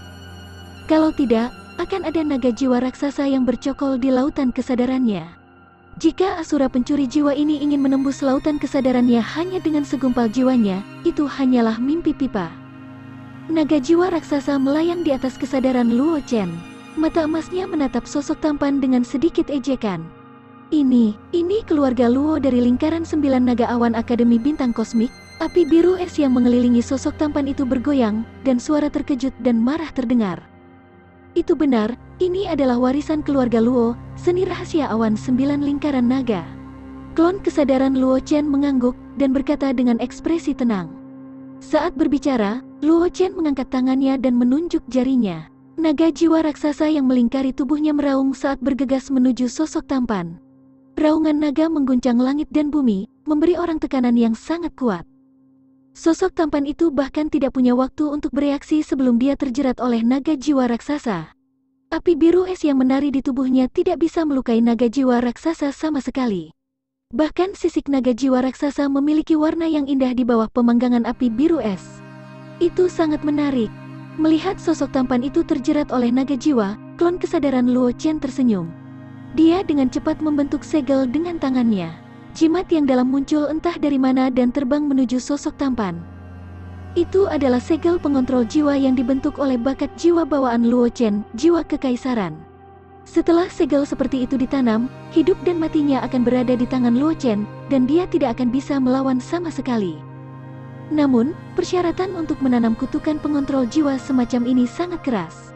Kalau tidak, akan ada naga jiwa raksasa yang bercokol di lautan kesadarannya. Jika asura pencuri jiwa ini ingin menembus lautan kesadarannya hanya dengan segumpal jiwanya, itu hanyalah mimpi pipa. Naga jiwa raksasa melayang di atas kesadaran Luo Chen. Mata emasnya menatap sosok tampan dengan sedikit ejekan. Ini keluarga Luo dari lingkaran 9 naga awan Akademi Bintang Kosmik. Api biru es yang mengelilingi sosok tampan itu bergoyang, dan suara terkejut dan marah terdengar. Itu benar, ini adalah warisan keluarga Luo, seni rahasia awan 9 lingkaran naga. Klon kesadaran Luo Chen mengangguk, dan berkata dengan ekspresi tenang. Saat berbicara, Luo Chen mengangkat tangannya dan menunjuk jarinya. Naga jiwa raksasa yang melingkari tubuhnya meraung saat bergegas menuju sosok tampan. Raungan naga mengguncang langit dan bumi, memberi orang tekanan yang sangat kuat. Sosok tampan itu bahkan tidak punya waktu untuk bereaksi sebelum dia terjerat oleh naga jiwa raksasa. Api biru es yang menari di tubuhnya tidak bisa melukai naga jiwa raksasa sama sekali. Bahkan sisik naga jiwa raksasa memiliki warna yang indah di bawah pemanggangan api biru es. Itu sangat menarik. Melihat sosok tampan itu terjerat oleh naga jiwa, klon kesadaran Luo Chen tersenyum. Dia dengan cepat membentuk segel dengan tangannya. Jimat yang dalam muncul entah dari mana dan terbang menuju sosok tampan. Itu adalah segel pengontrol jiwa yang dibentuk oleh bakat jiwa bawaan Luo Chen, jiwa kekaisaran. Setelah segel seperti itu ditanam, hidup dan matinya akan berada di tangan Luo Chen, dan dia tidak akan bisa melawan sama sekali. Namun, persyaratan untuk menanam kutukan pengontrol jiwa semacam ini sangat keras.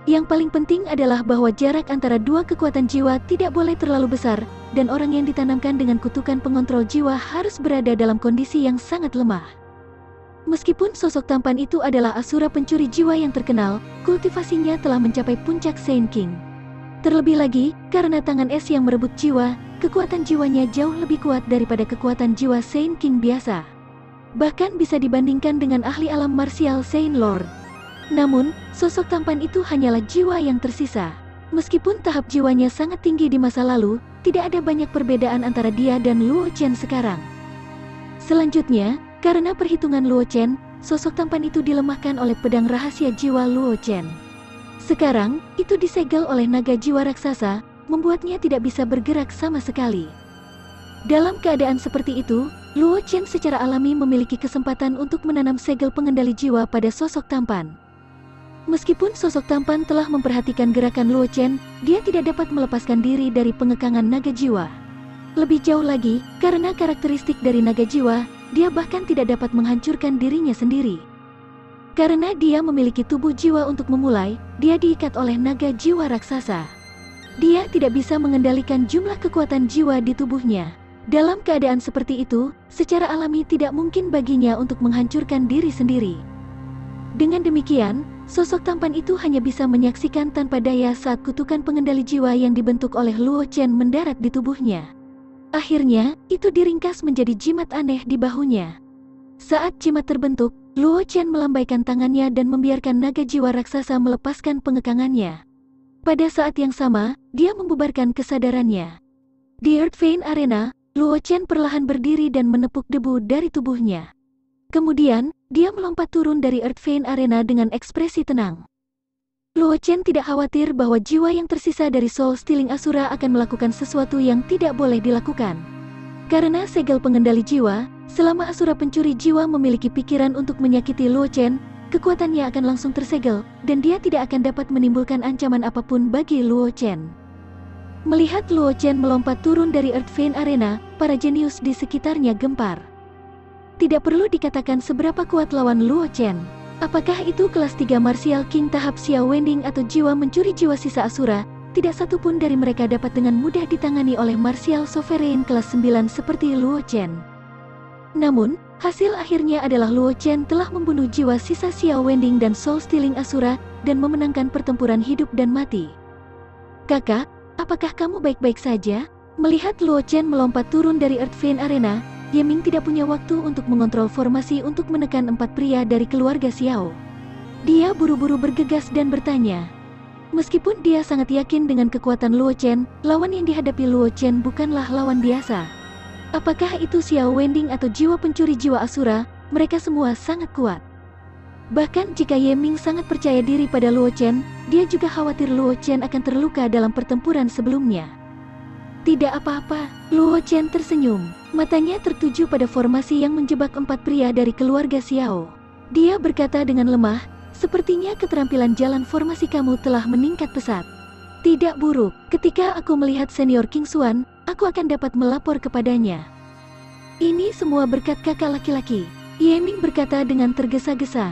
Yang paling penting adalah bahwa jarak antara dua kekuatan jiwa tidak boleh terlalu besar, dan orang yang ditanamkan dengan kutukan pengontrol jiwa harus berada dalam kondisi yang sangat lemah. Meskipun sosok tampan itu adalah asura pencuri jiwa yang terkenal, kultivasinya telah mencapai puncak Saint King. Terlebih lagi, karena tangan es yang merebut jiwa, kekuatan jiwanya jauh lebih kuat daripada kekuatan jiwa Saint King biasa. Bahkan bisa dibandingkan dengan ahli alam marsial Saint Lord. Namun, sosok tampan itu hanyalah jiwa yang tersisa. Meskipun tahap jiwanya sangat tinggi di masa lalu, tidak ada banyak perbedaan antara dia dan Luo Chen sekarang. Selanjutnya, karena perhitungan Luo Chen, sosok tampan itu dilemahkan oleh pedang rahasia jiwa Luo Chen. Sekarang, itu disegel oleh naga jiwa raksasa, membuatnya tidak bisa bergerak sama sekali. Dalam keadaan seperti itu, Luo Chen secara alami memiliki kesempatan untuk menanam segel pengendali jiwa pada sosok tampan. Meskipun sosok tampan telah memperhatikan gerakan Luo Chen, dia tidak dapat melepaskan diri dari pengekangan naga jiwa. Lebih jauh lagi, karena karakteristik dari naga jiwa, dia bahkan tidak dapat menghancurkan dirinya sendiri. Karena dia memiliki tubuh jiwa untuk memulai, dia diikat oleh naga jiwa raksasa. Dia tidak bisa mengendalikan jumlah kekuatan jiwa di tubuhnya. Dalam keadaan seperti itu, secara alami tidak mungkin baginya untuk menghancurkan diri sendiri. Dengan demikian, sosok tampan itu hanya bisa menyaksikan tanpa daya saat kutukan pengendali jiwa yang dibentuk oleh Luo Chen mendarat di tubuhnya. Akhirnya, itu diringkas menjadi jimat aneh di bahunya. Saat jimat terbentuk, Luo Chen melambaikan tangannya dan membiarkan naga jiwa raksasa melepaskan pengekangannya. Pada saat yang sama, dia membubarkan kesadarannya. Di Earth Vein Arena, Luo Chen perlahan berdiri dan menepuk debu dari tubuhnya. Kemudian, dia melompat turun dari Earth Vein Arena dengan ekspresi tenang. Luo Chen tidak khawatir bahwa jiwa yang tersisa dari Soul Stealing Asura akan melakukan sesuatu yang tidak boleh dilakukan. Karena segel pengendali jiwa, selama Asura pencuri jiwa memiliki pikiran untuk menyakiti Luo Chen, kekuatannya akan langsung tersegel, dan dia tidak akan dapat menimbulkan ancaman apapun bagi Luo Chen. Melihat Luo Chen melompat turun dari Earth Vein Arena, para jenius di sekitarnya gempar. Tidak perlu dikatakan seberapa kuat lawan Luo Chen. Apakah itu kelas 3 Martial King tahap Xiao Wending atau jiwa mencuri jiwa sisa Asura, tidak satu pun dari mereka dapat dengan mudah ditangani oleh Martial Sovereign kelas 9 seperti Luo Chen. Namun, hasil akhirnya adalah Luo Chen telah membunuh jiwa sisa Xiao Wending dan Soul Stealing Asura, dan memenangkan pertempuran hidup dan mati. Kakak, apakah kamu baik-baik saja? Melihat Luo Chen melompat turun dari Earth Vein Arena, Ye Ming tidak punya waktu untuk mengontrol formasi untuk menekan 4 pria dari keluarga Xiao. Dia buru-buru bergegas dan bertanya. Meskipun dia sangat yakin dengan kekuatan Luo Chen, lawan yang dihadapi Luo Chen bukanlah lawan biasa. Apakah itu Xiao Wending atau jiwa pencuri jiwa Asura, mereka semua sangat kuat. Bahkan jika Ye Ming sangat percaya diri pada Luo Chen, dia juga khawatir Luo Chen akan terluka dalam pertempuran sebelumnya. Tidak apa-apa, Luo Chen tersenyum. Matanya tertuju pada formasi yang menjebak 4 pria dari keluarga Xiao. Dia berkata dengan lemah, sepertinya keterampilan jalan formasi kamu telah meningkat pesat. Tidak buruk, ketika aku melihat senior King Xuan, aku akan dapat melapor kepadanya. Ini semua berkat kakak laki-laki. Ye Ming berkata dengan tergesa-gesa.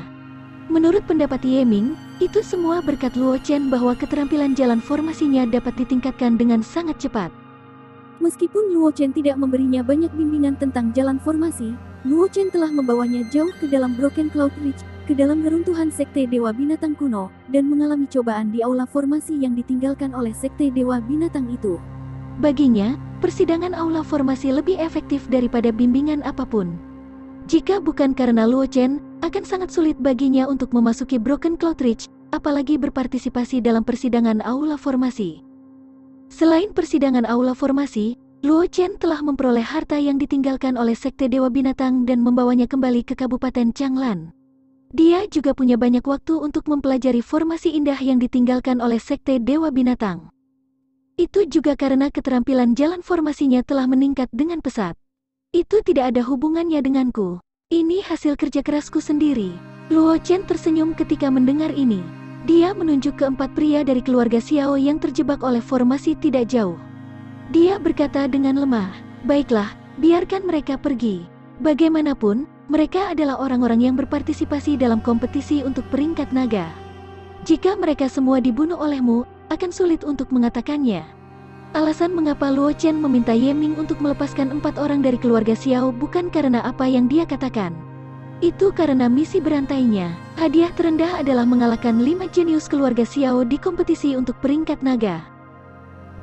Menurut pendapat Ye Ming, itu semua berkat Luo Chen bahwa keterampilan jalan formasinya dapat ditingkatkan dengan sangat cepat. Meskipun Luo Chen tidak memberinya banyak bimbingan tentang jalan formasi, Luo Chen telah membawanya jauh ke dalam Broken Cloud Ridge, ke dalam reruntuhan Sekte Dewa Binatang kuno, dan mengalami cobaan di aula formasi yang ditinggalkan oleh Sekte Dewa Binatang itu. Baginya, persidangan aula formasi lebih efektif daripada bimbingan apapun. Jika bukan karena Luo Chen, akan sangat sulit baginya untuk memasuki Broken Cloud Ridge, apalagi berpartisipasi dalam persidangan aula formasi. Selain persidangan aula formasi, Luo Chen telah memperoleh harta yang ditinggalkan oleh Sekte Dewa Binatang dan membawanya kembali ke Kabupaten Changlan. Dia juga punya banyak waktu untuk mempelajari formasi indah yang ditinggalkan oleh Sekte Dewa Binatang. Itu juga karena keterampilan jalan formasinya telah meningkat dengan pesat. Itu tidak ada hubungannya denganku. Ini hasil kerja kerasku sendiri. Luo Chen tersenyum ketika mendengar ini. Dia menunjuk ke 4 pria dari keluarga Xiao yang terjebak oleh formasi tidak jauh. Dia berkata dengan lemah, "Baiklah, biarkan mereka pergi. Bagaimanapun, mereka adalah orang-orang yang berpartisipasi dalam kompetisi untuk peringkat naga. Jika mereka semua dibunuh olehmu, akan sulit untuk mengatakannya." Alasan mengapa Luo Chen meminta Ye Ming untuk melepaskan 4 orang dari keluarga Xiao bukan karena apa yang dia katakan. Itu karena misi berantainya. Hadiah terendah adalah mengalahkan 5 jenius keluarga Xiao di kompetisi untuk peringkat naga.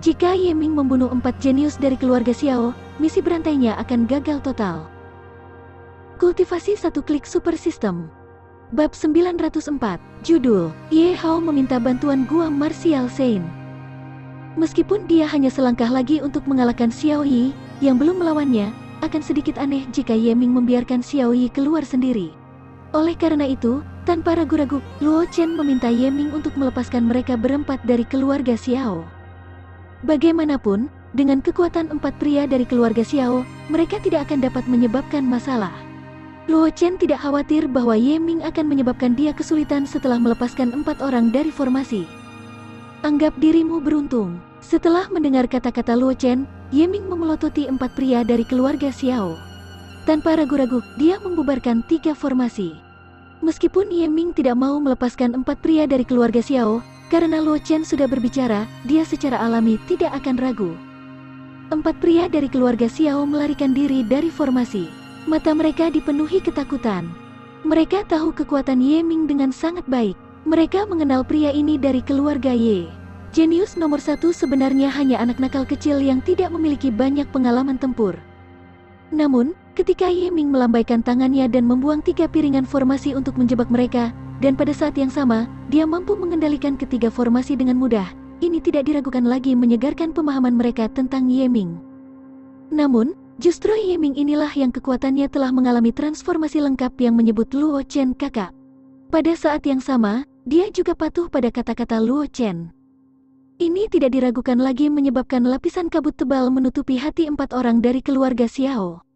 Jika Ye Ming membunuh 4 jenius dari keluarga Xiao, misi berantainya akan gagal total. Kultivasi 1 klik super system. Bab 904, Judul, Ye Hao meminta bantuan Gua Martial Saint. Meskipun dia hanya selangkah lagi untuk mengalahkan Xiao Yi, yang belum melawannya, akan sedikit aneh jika Ye Ming membiarkan Xiao Yi keluar sendiri. Oleh karena itu, tanpa ragu-ragu, Luo Chen meminta Ye Ming untuk melepaskan mereka berempat dari keluarga Xiao. Bagaimanapun, dengan kekuatan 4 pria dari keluarga Xiao, mereka tidak akan dapat menyebabkan masalah. Luo Chen tidak khawatir bahwa Ye Ming akan menyebabkan dia kesulitan setelah melepaskan 4 orang dari formasi. Anggap dirimu beruntung. Setelah mendengar kata-kata Luo Chen, Ye Ming memelototi 4 pria dari keluarga Xiao. Tanpa ragu-ragu, dia membubarkan 3 formasi. Meskipun Ye Ming tidak mau melepaskan 4 pria dari keluarga Xiao, karena Luo Chen sudah berbicara, dia secara alami tidak akan ragu. 4 pria dari keluarga Xiao melarikan diri dari formasi. Mata mereka dipenuhi ketakutan. Mereka tahu kekuatan Ye Ming dengan sangat baik. Mereka mengenal pria ini dari keluarga Ye. Jenius nomor 1 sebenarnya hanya anak nakal kecil yang tidak memiliki banyak pengalaman tempur. Namun, ketika Ye Ming melambaikan tangannya dan membuang 3 piringan formasi untuk menjebak mereka, dan pada saat yang sama, dia mampu mengendalikan ketiga formasi dengan mudah, ini tidak diragukan lagi menyegarkan pemahaman mereka tentang Ye Ming. Namun, justru Ye Ming inilah yang kekuatannya telah mengalami transformasi lengkap yang menyebut Luo Chen kakak. Pada saat yang sama, dia juga patuh pada kata-kata Luo Chen. Ini tidak diragukan lagi menyebabkan lapisan kabut tebal menutupi hati 4 orang dari keluarga Xiao.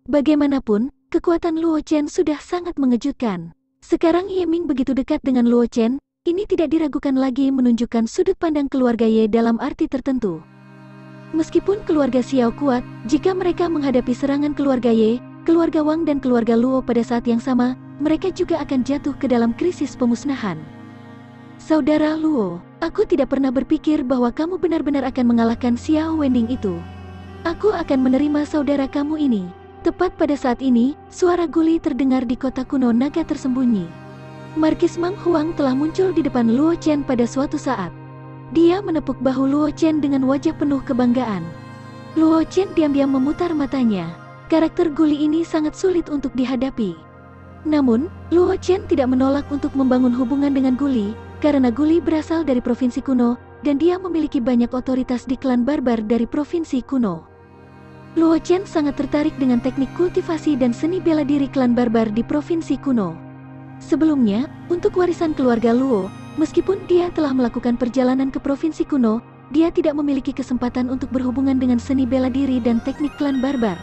Bagaimanapun, kekuatan Luo Chen sudah sangat mengejutkan. Sekarang Ye Ming begitu dekat dengan Luo Chen, ini tidak diragukan lagi menunjukkan sudut pandang keluarga Ye dalam arti tertentu. Meskipun keluarga Xiao kuat, jika mereka menghadapi serangan keluarga Ye, keluarga Wang dan keluarga Luo pada saat yang sama, mereka juga akan jatuh ke dalam krisis pemusnahan. Saudara Luo, aku tidak pernah berpikir bahwa kamu benar-benar akan mengalahkan Xiao Wending itu. Aku akan menerima saudara kamu ini. Tepat pada saat ini, suara guli terdengar di kota kuno naga tersembunyi. Markis Mang Huang telah muncul di depan Luo Chen pada suatu saat. Dia menepuk bahu Luo Chen dengan wajah penuh kebanggaan. Luo Chen diam-diam memutar matanya. Karakter guli ini sangat sulit untuk dihadapi. Namun, Luo Chen tidak menolak untuk membangun hubungan dengan guli, karena guli berasal dari provinsi kuno, dan dia memiliki banyak otoritas di klan barbar dari provinsi kuno. Luo Chen sangat tertarik dengan teknik kultivasi dan seni bela diri klan barbar di provinsi kuno. Sebelumnya, untuk warisan keluarga Luo, meskipun dia telah melakukan perjalanan ke provinsi kuno, dia tidak memiliki kesempatan untuk berhubungan dengan seni bela diri dan teknik klan barbar.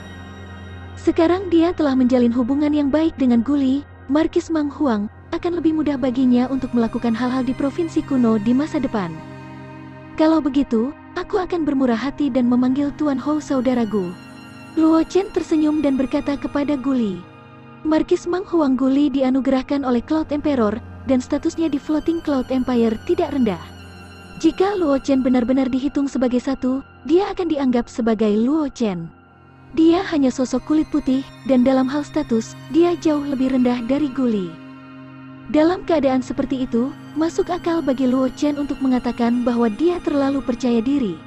Sekarang dia telah menjalin hubungan yang baik dengan Guli, Markis Mang Huang, akan lebih mudah baginya untuk melakukan hal-hal di provinsi kuno di masa depan. Kalau begitu, aku akan bermurah hati dan memanggil Tuan Hou saudaraku. Luo Chen tersenyum dan berkata kepada Guli. Markis Mang Huang Guli dianugerahkan oleh Cloud Emperor, dan statusnya di Floating Cloud Empire tidak rendah. Jika Luo Chen benar-benar dihitung sebagai satu, dia akan dianggap sebagai Luo Chen. Dia hanya sosok kulit putih, dan dalam hal status, dia jauh lebih rendah dari Guli. Dalam keadaan seperti itu, masuk akal bagi Luo Chen untuk mengatakan bahwa dia terlalu percaya diri.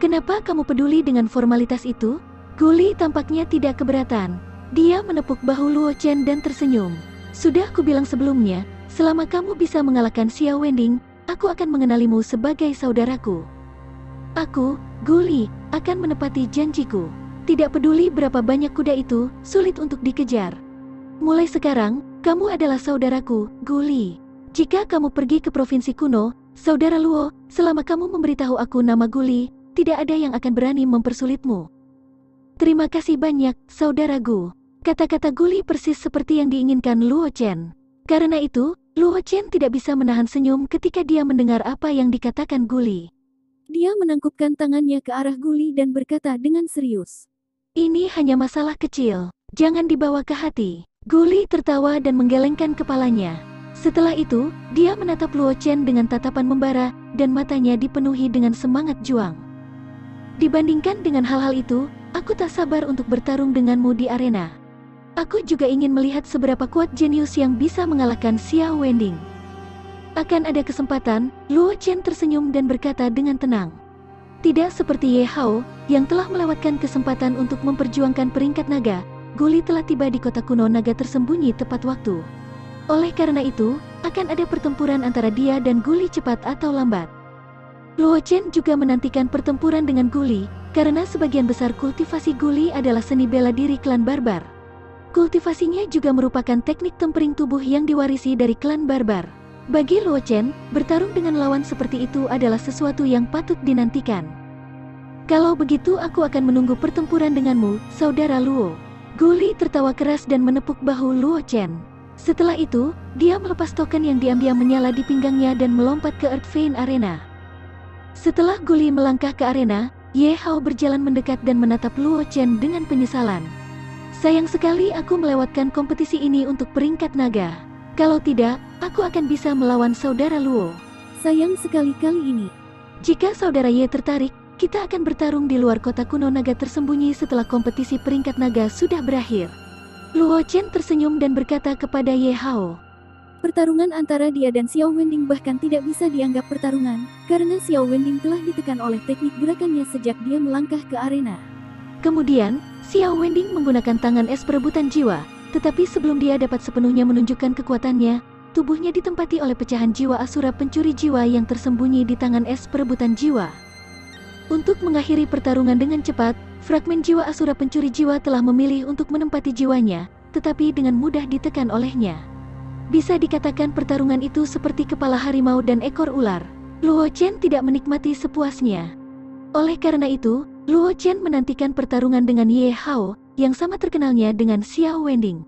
Kenapa kamu peduli dengan formalitas itu? Guli tampaknya tidak keberatan. Dia menepuk bahu Luo Chen dan tersenyum. Sudah kubilang sebelumnya, selama kamu bisa mengalahkan Xiao Wending, aku akan mengenalimu sebagai saudaraku. Aku, Guli, akan menepati janjiku. Tidak peduli berapa banyak kuda itu, sulit untuk dikejar. Mulai sekarang, kamu adalah saudaraku, Guli. Jika kamu pergi ke provinsi kuno, saudara Luo, selama kamu memberitahu aku nama Guli, tidak ada yang akan berani mempersulitmu. Terima kasih banyak, saudara Gu. Kata-kata Guli persis seperti yang diinginkan Luo Chen. Karena itu, Luo Chen tidak bisa menahan senyum ketika dia mendengar apa yang dikatakan Guli. Dia menangkupkan tangannya ke arah Guli dan berkata dengan serius. Ini hanya masalah kecil, jangan dibawa ke hati. Guli tertawa dan menggelengkan kepalanya. Setelah itu, dia menatap Luo Chen dengan tatapan membara, dan matanya dipenuhi dengan semangat juang. Dibandingkan dengan hal-hal itu, aku tak sabar untuk bertarung denganmu di arena. Aku juga ingin melihat seberapa kuat jenius yang bisa mengalahkan Xiao Wending. Akan ada kesempatan, Luo Chen tersenyum dan berkata dengan tenang. Tidak seperti Ye Hao, yang telah melewatkan kesempatan untuk memperjuangkan peringkat naga, Guli telah tiba di kota kuno naga tersembunyi tepat waktu. Oleh karena itu, akan ada pertempuran antara dia dan Guli cepat atau lambat. Luo Chen juga menantikan pertempuran dengan Guli, karena sebagian besar kultivasi Guli adalah seni bela diri klan barbar. Kultivasinya juga merupakan teknik tempering tubuh yang diwarisi dari klan barbar. Bagi Luo Chen, bertarung dengan lawan seperti itu adalah sesuatu yang patut dinantikan. Kalau begitu aku akan menunggu pertempuran denganmu, saudara Luo. Guli tertawa keras dan menepuk bahu Luo Chen. Setelah itu, dia melepas token yang diam-diam menyala di pinggangnya dan melompat ke Earthvein Arena. Setelah Guli melangkah ke arena, Ye Hao berjalan mendekat dan menatap Luo Chen dengan penyesalan. Sayang sekali aku melewatkan kompetisi ini untuk peringkat naga. Kalau tidak, aku akan bisa melawan saudara Luo. Sayang sekali kali ini. Jika saudara Ye tertarik, kita akan bertarung di luar kota kuno naga tersembunyi setelah kompetisi peringkat naga sudah berakhir. Luo Chen tersenyum dan berkata kepada Ye Hao. Pertarungan antara dia dan Xiao Wending bahkan tidak bisa dianggap pertarungan, karena Xiao Wending telah ditekan oleh teknik gerakannya sejak dia melangkah ke arena. Kemudian, Xiao Wending menggunakan tangan es perebutan jiwa, tetapi sebelum dia dapat sepenuhnya menunjukkan kekuatannya, tubuhnya ditempati oleh pecahan jiwa asura pencuri jiwa yang tersembunyi di tangan es perebutan jiwa. Untuk mengakhiri pertarungan dengan cepat, fragmen jiwa asura pencuri jiwa telah memilih untuk menempati jiwanya, tetapi dengan mudah ditekan olehnya. Bisa dikatakan pertarungan itu seperti kepala harimau dan ekor ular. Luo Chen tidak menikmati sepuasnya. Oleh karena itu, Luo Chen menantikan pertarungan dengan Ye Hao, yang sama terkenalnya dengan Xiao Wending.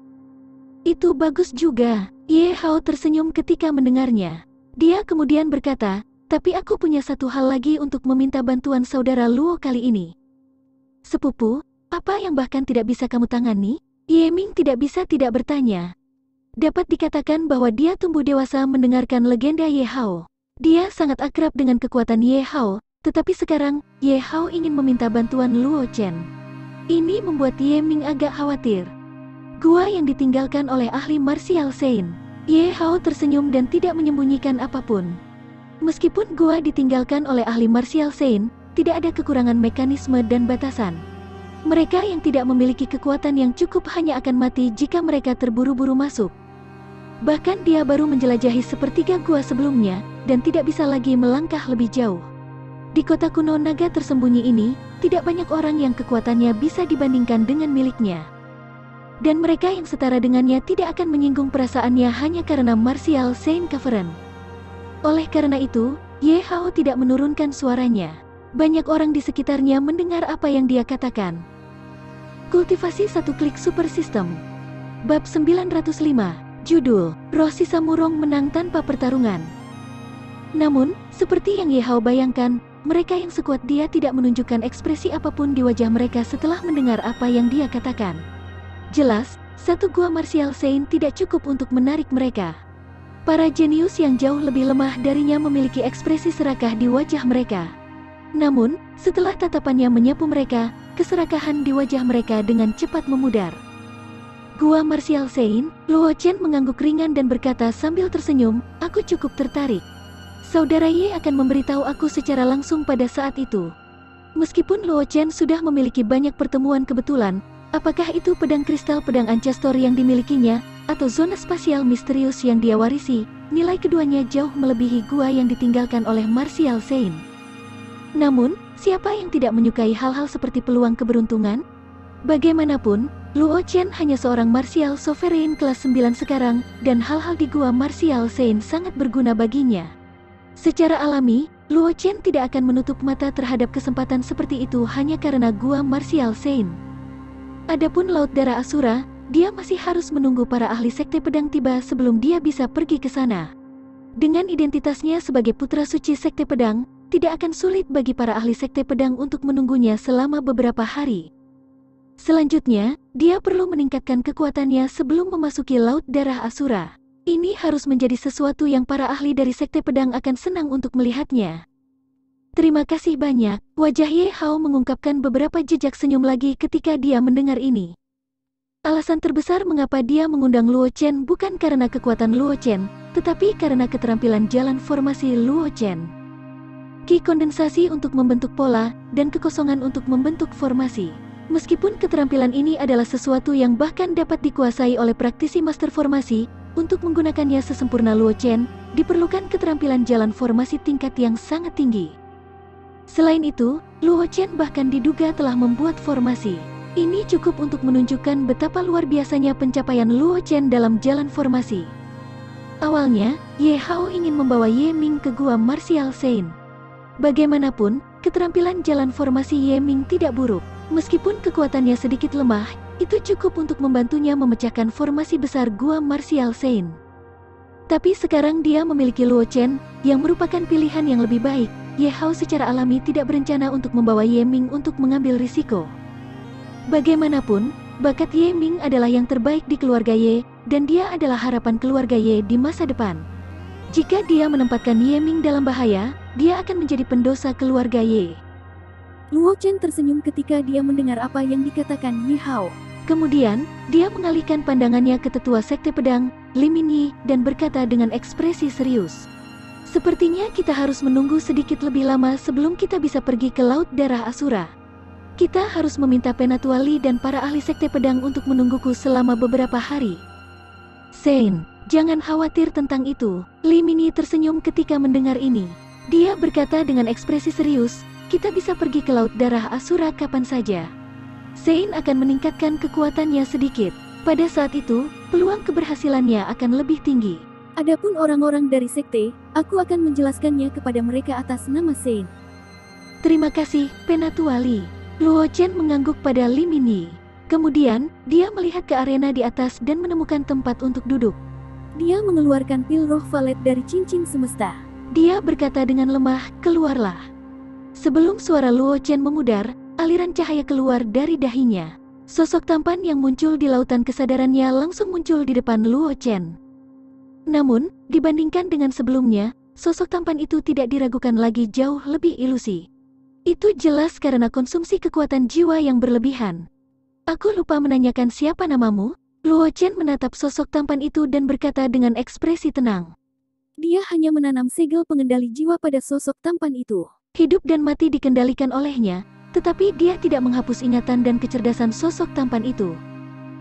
Itu bagus juga, Ye Hao tersenyum ketika mendengarnya. Dia kemudian berkata, tapi aku punya satu hal lagi untuk meminta bantuan saudara Luo kali ini. Sepupu, apa yang bahkan tidak bisa kamu tangani? Ye Ming tidak bisa tidak bertanya. Dapat dikatakan bahwa dia tumbuh dewasa mendengarkan legenda Ye Hao. Dia sangat akrab dengan kekuatan Ye Hao, tetapi sekarang, Ye Hao ingin meminta bantuan Luo Chen. Ini membuat Ye Ming agak khawatir. Gua yang ditinggalkan oleh ahli martial Sein. Ye Hao tersenyum dan tidak menyembunyikan apapun. Meskipun gua ditinggalkan oleh ahli martial Sein, tidak ada kekurangan mekanisme dan batasan. Mereka yang tidak memiliki kekuatan yang cukup hanya akan mati jika mereka terburu-buru masuk. Bahkan dia baru menjelajahi sepertiga gua sebelumnya, dan tidak bisa lagi melangkah lebih jauh. Di kota kuno naga tersembunyi ini, tidak banyak orang yang kekuatannya bisa dibandingkan dengan miliknya. Dan mereka yang setara dengannya tidak akan menyinggung perasaannya hanya karena martial Saint Cavern. Oleh karena itu, Ye Hao tidak menurunkan suaranya. Banyak orang di sekitarnya mendengar apa yang dia katakan. Kultivasi satu klik super system. Bab 905, Judul, Roh Sisa Murong menang tanpa pertarungan. Namun, seperti yang Ye Hao bayangkan, mereka yang sekuat dia tidak menunjukkan ekspresi apapun di wajah mereka setelah mendengar apa yang dia katakan. Jelas, satu gua martial Sein tidak cukup untuk menarik mereka. Para jenius yang jauh lebih lemah darinya memiliki ekspresi serakah di wajah mereka. Namun, setelah tatapannya menyapu mereka, keserakahan di wajah mereka dengan cepat memudar. Gua martial Sein, Luo Chen mengangguk ringan dan berkata sambil tersenyum, "Aku cukup tertarik. Saudara Ye akan memberitahu aku secara langsung pada saat itu." Meskipun Luo Chen sudah memiliki banyak pertemuan kebetulan, apakah itu pedang kristal pedang Ancestor yang dimilikinya, atau zona spasial misterius yang dia warisi, nilai keduanya jauh melebihi gua yang ditinggalkan oleh martial Sein. Namun, siapa yang tidak menyukai hal-hal seperti peluang keberuntungan? Bagaimanapun, Luo Chen hanya seorang martial sovereign kelas 9 sekarang, dan hal-hal di gua martial Sein sangat berguna baginya. Secara alami, Luo Chen tidak akan menutup mata terhadap kesempatan seperti itu hanya karena gua martial Sein. Adapun Laut Darah Asura, dia masih harus menunggu para ahli sekte pedang tiba sebelum dia bisa pergi ke sana. Dengan identitasnya sebagai putra suci sekte pedang, tidak akan sulit bagi para ahli sekte pedang untuk menunggunya selama beberapa hari. Selanjutnya, dia perlu meningkatkan kekuatannya sebelum memasuki Laut Darah Asura. Ini harus menjadi sesuatu yang para ahli dari sekte pedang akan senang untuk melihatnya. Terima kasih banyak, wajah Ye Hao mengungkapkan beberapa jejak senyum lagi ketika dia mendengar ini. Alasan terbesar mengapa dia mengundang Luo Chen bukan karena kekuatan Luo Chen, tetapi karena keterampilan jalan formasi Luo Chen. Ki kondensasi untuk membentuk pola, dan kekosongan untuk membentuk formasi. Meskipun keterampilan ini adalah sesuatu yang bahkan dapat dikuasai oleh praktisi master formasi, untuk menggunakannya sesempurna Luo Chen, diperlukan keterampilan jalan formasi tingkat yang sangat tinggi. Selain itu, Luo Chen bahkan diduga telah membuat formasi. Ini cukup untuk menunjukkan betapa luar biasanya pencapaian Luo Chen dalam jalan formasi. Awalnya, Ye Hao ingin membawa Ye Ming ke gua martial Sein. Bagaimanapun, keterampilan jalan formasi Ye Ming tidak buruk. Meskipun kekuatannya sedikit lemah, itu cukup untuk membantunya memecahkan formasi besar gua martial Sein. Tapi sekarang dia memiliki Luo Chen, yang merupakan pilihan yang lebih baik. Ye Hao secara alami tidak berencana untuk membawa Ye Ming untuk mengambil risiko. Bagaimanapun, bakat Ye Ming adalah yang terbaik di keluarga Ye, dan dia adalah harapan keluarga Ye di masa depan. Jika dia menempatkan Ye Ming dalam bahaya, dia akan menjadi pendosa keluarga Ye. Luo Chen tersenyum ketika dia mendengar apa yang dikatakan Ye Hao. Kemudian, dia mengalihkan pandangannya ke tetua sekte pedang, Li Minyi, dan berkata dengan ekspresi serius. "Sepertinya kita harus menunggu sedikit lebih lama sebelum kita bisa pergi ke Laut Darah Asura. Kita harus meminta Penatua Li dan para ahli sekte pedang untuk menungguku selama beberapa hari." "Sein, jangan khawatir tentang itu." Li Minyi tersenyum ketika mendengar ini. Dia berkata dengan ekspresi serius, "Kita bisa pergi ke Laut Darah Asura kapan saja. Sein akan meningkatkan kekuatannya sedikit. Pada saat itu, peluang keberhasilannya akan lebih tinggi. Adapun orang-orang dari sekte, aku akan menjelaskannya kepada mereka atas nama Sein." "Terima kasih, Penatua Li." Luo Chen mengangguk pada Li Minyi. Kemudian, dia melihat ke arena di atas dan menemukan tempat untuk duduk. Dia mengeluarkan pil roh valet dari cincin semesta. Dia berkata dengan lemah, "Keluarlah." Sebelum suara Luo Chen memudar, aliran cahaya keluar dari dahinya. Sosok tampan yang muncul di lautan kesadarannya langsung muncul di depan Luo Chen. Namun, dibandingkan dengan sebelumnya, sosok tampan itu tidak diragukan lagi jauh lebih ilusi. Itu jelas karena konsumsi kekuatan jiwa yang berlebihan. "Aku lupa menanyakan siapa namamu?" Luo Chen menatap sosok tampan itu dan berkata dengan ekspresi tenang. Dia hanya menanam segel pengendali jiwa pada sosok tampan itu. Hidup dan mati dikendalikan olehnya, tetapi dia tidak menghapus ingatan dan kecerdasan sosok tampan itu.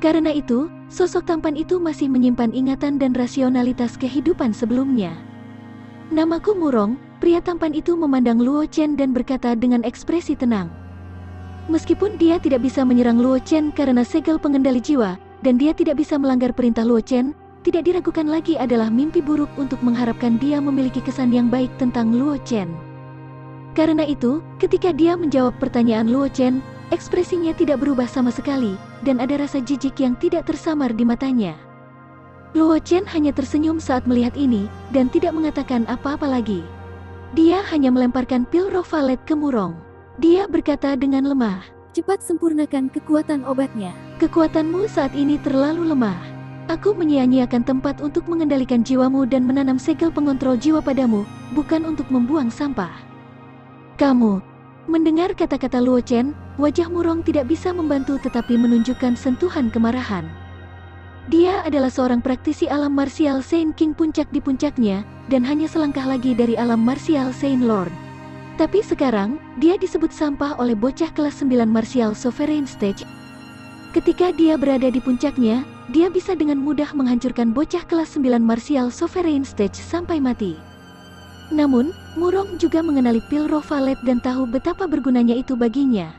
Karena itu, sosok tampan itu masih menyimpan ingatan dan rasionalitas kehidupan sebelumnya. "Namaku Murong." Pria tampan itu memandang Luo Chen dan berkata dengan ekspresi tenang. Meskipun dia tidak bisa menyerang Luo Chen karena segel pengendali jiwa, dan dia tidak bisa melanggar perintah Luo Chen, tidak diragukan lagi adalah mimpi buruk untuk mengharapkan dia memiliki kesan yang baik tentang Luo Chen. Karena itu, ketika dia menjawab pertanyaan Luo Chen, ekspresinya tidak berubah sama sekali, dan ada rasa jijik yang tidak tersamar di matanya. Luo Chen hanya tersenyum saat melihat ini, dan tidak mengatakan apa-apa lagi. Dia hanya melemparkan pil roh valet ke Murong. Dia berkata dengan lemah, "Cepat sempurnakan kekuatan obatnya." Kekuatanmu saat ini terlalu lemah. Aku menyia-nyiakan tempat untuk mengendalikan jiwamu dan menanam segel pengontrol jiwa padamu, bukan untuk membuang sampah. Kamu. Mendengar kata-kata Luo Chen, wajah Murong tidak bisa membantu tetapi menunjukkan sentuhan kemarahan. Dia adalah seorang praktisi alam martial Saint King puncak di puncaknya, dan hanya selangkah lagi dari alam martial Saint Lord. Tapi sekarang, dia disebut sampah oleh bocah kelas 9 martial Sovereign Stage. Ketika dia berada di puncaknya, dia bisa dengan mudah menghancurkan bocah kelas 9 martial Sovereign Stage sampai mati. Namun, Murong juga mengenali pil roh valet dan tahu betapa bergunanya itu baginya.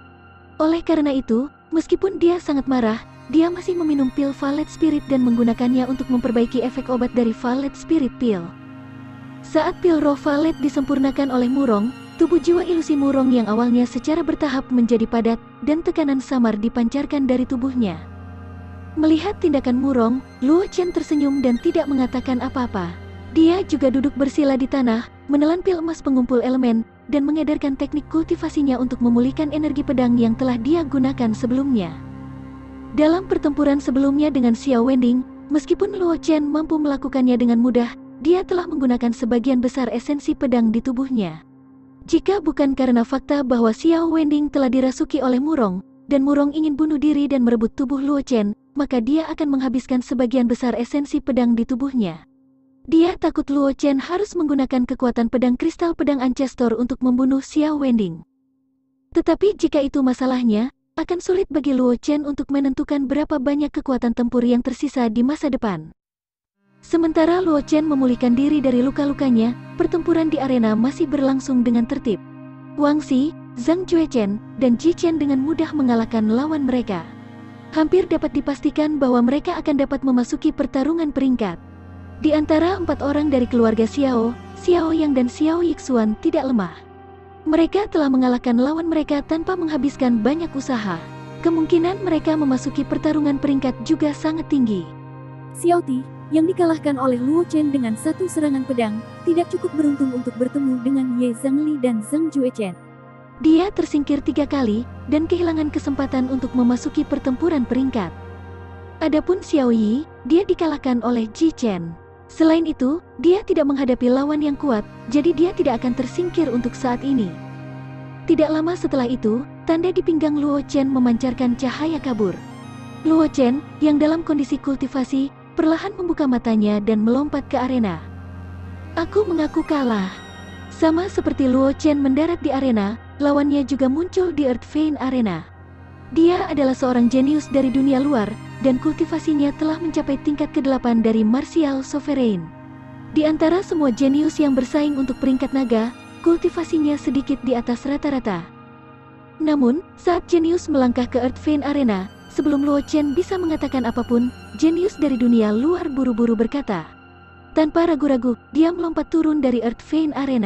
Oleh karena itu, meskipun dia sangat marah, dia masih meminum pil valet spirit dan menggunakannya untuk memperbaiki efek obat dari valet spirit pill. Saat pil roh valet disempurnakan oleh Murong, tubuh jiwa ilusi Murong yang awalnya secara bertahap menjadi padat dan tekanan samar dipancarkan dari tubuhnya. Melihat tindakan Murong, Luo Chen tersenyum dan tidak mengatakan apa-apa. Dia juga duduk bersila di tanah, menelan pil emas pengumpul elemen, dan mengedarkan teknik kultivasinya untuk memulihkan energi pedang yang telah dia gunakan sebelumnya. Dalam pertempuran sebelumnya dengan Xiao Wending, meskipun Luo Chen mampu melakukannya dengan mudah, dia telah menggunakan sebagian besar esensi pedang di tubuhnya. Jika bukan karena fakta bahwa Xiao Wending telah dirasuki oleh Murong, dan Murong ingin bunuh diri dan merebut tubuh Luo Chen, maka dia akan menghabiskan sebagian besar esensi pedang di tubuhnya. Dia takut Luo Chen harus menggunakan kekuatan pedang kristal pedang Ancestor untuk membunuh Xiao Wending. Tetapi jika itu masalahnya, akan sulit bagi Luo Chen untuk menentukan berapa banyak kekuatan tempur yang tersisa di masa depan. Sementara Luo Chen memulihkan diri dari luka-lukanya, pertempuran di arena masih berlangsung dengan tertib. Wang Xi, Zhang Juechen, dan Ji Chen dengan mudah mengalahkan lawan mereka. Hampir dapat dipastikan bahwa mereka akan dapat memasuki pertarungan peringkat. Di antara 4 orang dari keluarga Xiao, Xiao Yang dan Xiao Yixuan tidak lemah. Mereka telah mengalahkan lawan mereka tanpa menghabiskan banyak usaha. Kemungkinan mereka memasuki pertarungan peringkat juga sangat tinggi. Xiao Ti, yang dikalahkan oleh Luo Chen dengan satu serangan pedang, tidak cukup beruntung untuk bertemu dengan Ye Zhangli dan Zhang Juechen. Dia tersingkir 3 kali, dan kehilangan kesempatan untuk memasuki pertempuran peringkat. Adapun Xiao Yi, dia dikalahkan oleh Ji Chen. Selain itu, dia tidak menghadapi lawan yang kuat, jadi dia tidak akan tersingkir untuk saat ini. Tidak lama setelah itu, tanda di pinggang Luo Chen memancarkan cahaya kabur. Luo Chen, yang dalam kondisi kultivasi, perlahan membuka matanya dan melompat ke arena. Aku mengaku kalah. Sama seperti Luo Chen mendarat di arena, lawannya juga muncul di Earth Vein Arena. Dia adalah seorang jenius dari dunia luar, dan kultivasinya telah mencapai tingkat ke-8 dari Martial Sovereign. Di antara semua jenius yang bersaing untuk peringkat naga, kultivasinya sedikit di atas rata-rata. Namun, saat jenius melangkah ke Earth Vein Arena, sebelum Luo Chen bisa mengatakan apapun, jenius dari dunia luar buru-buru berkata. Tanpa ragu-ragu, dia melompat turun dari Earth Vein Arena.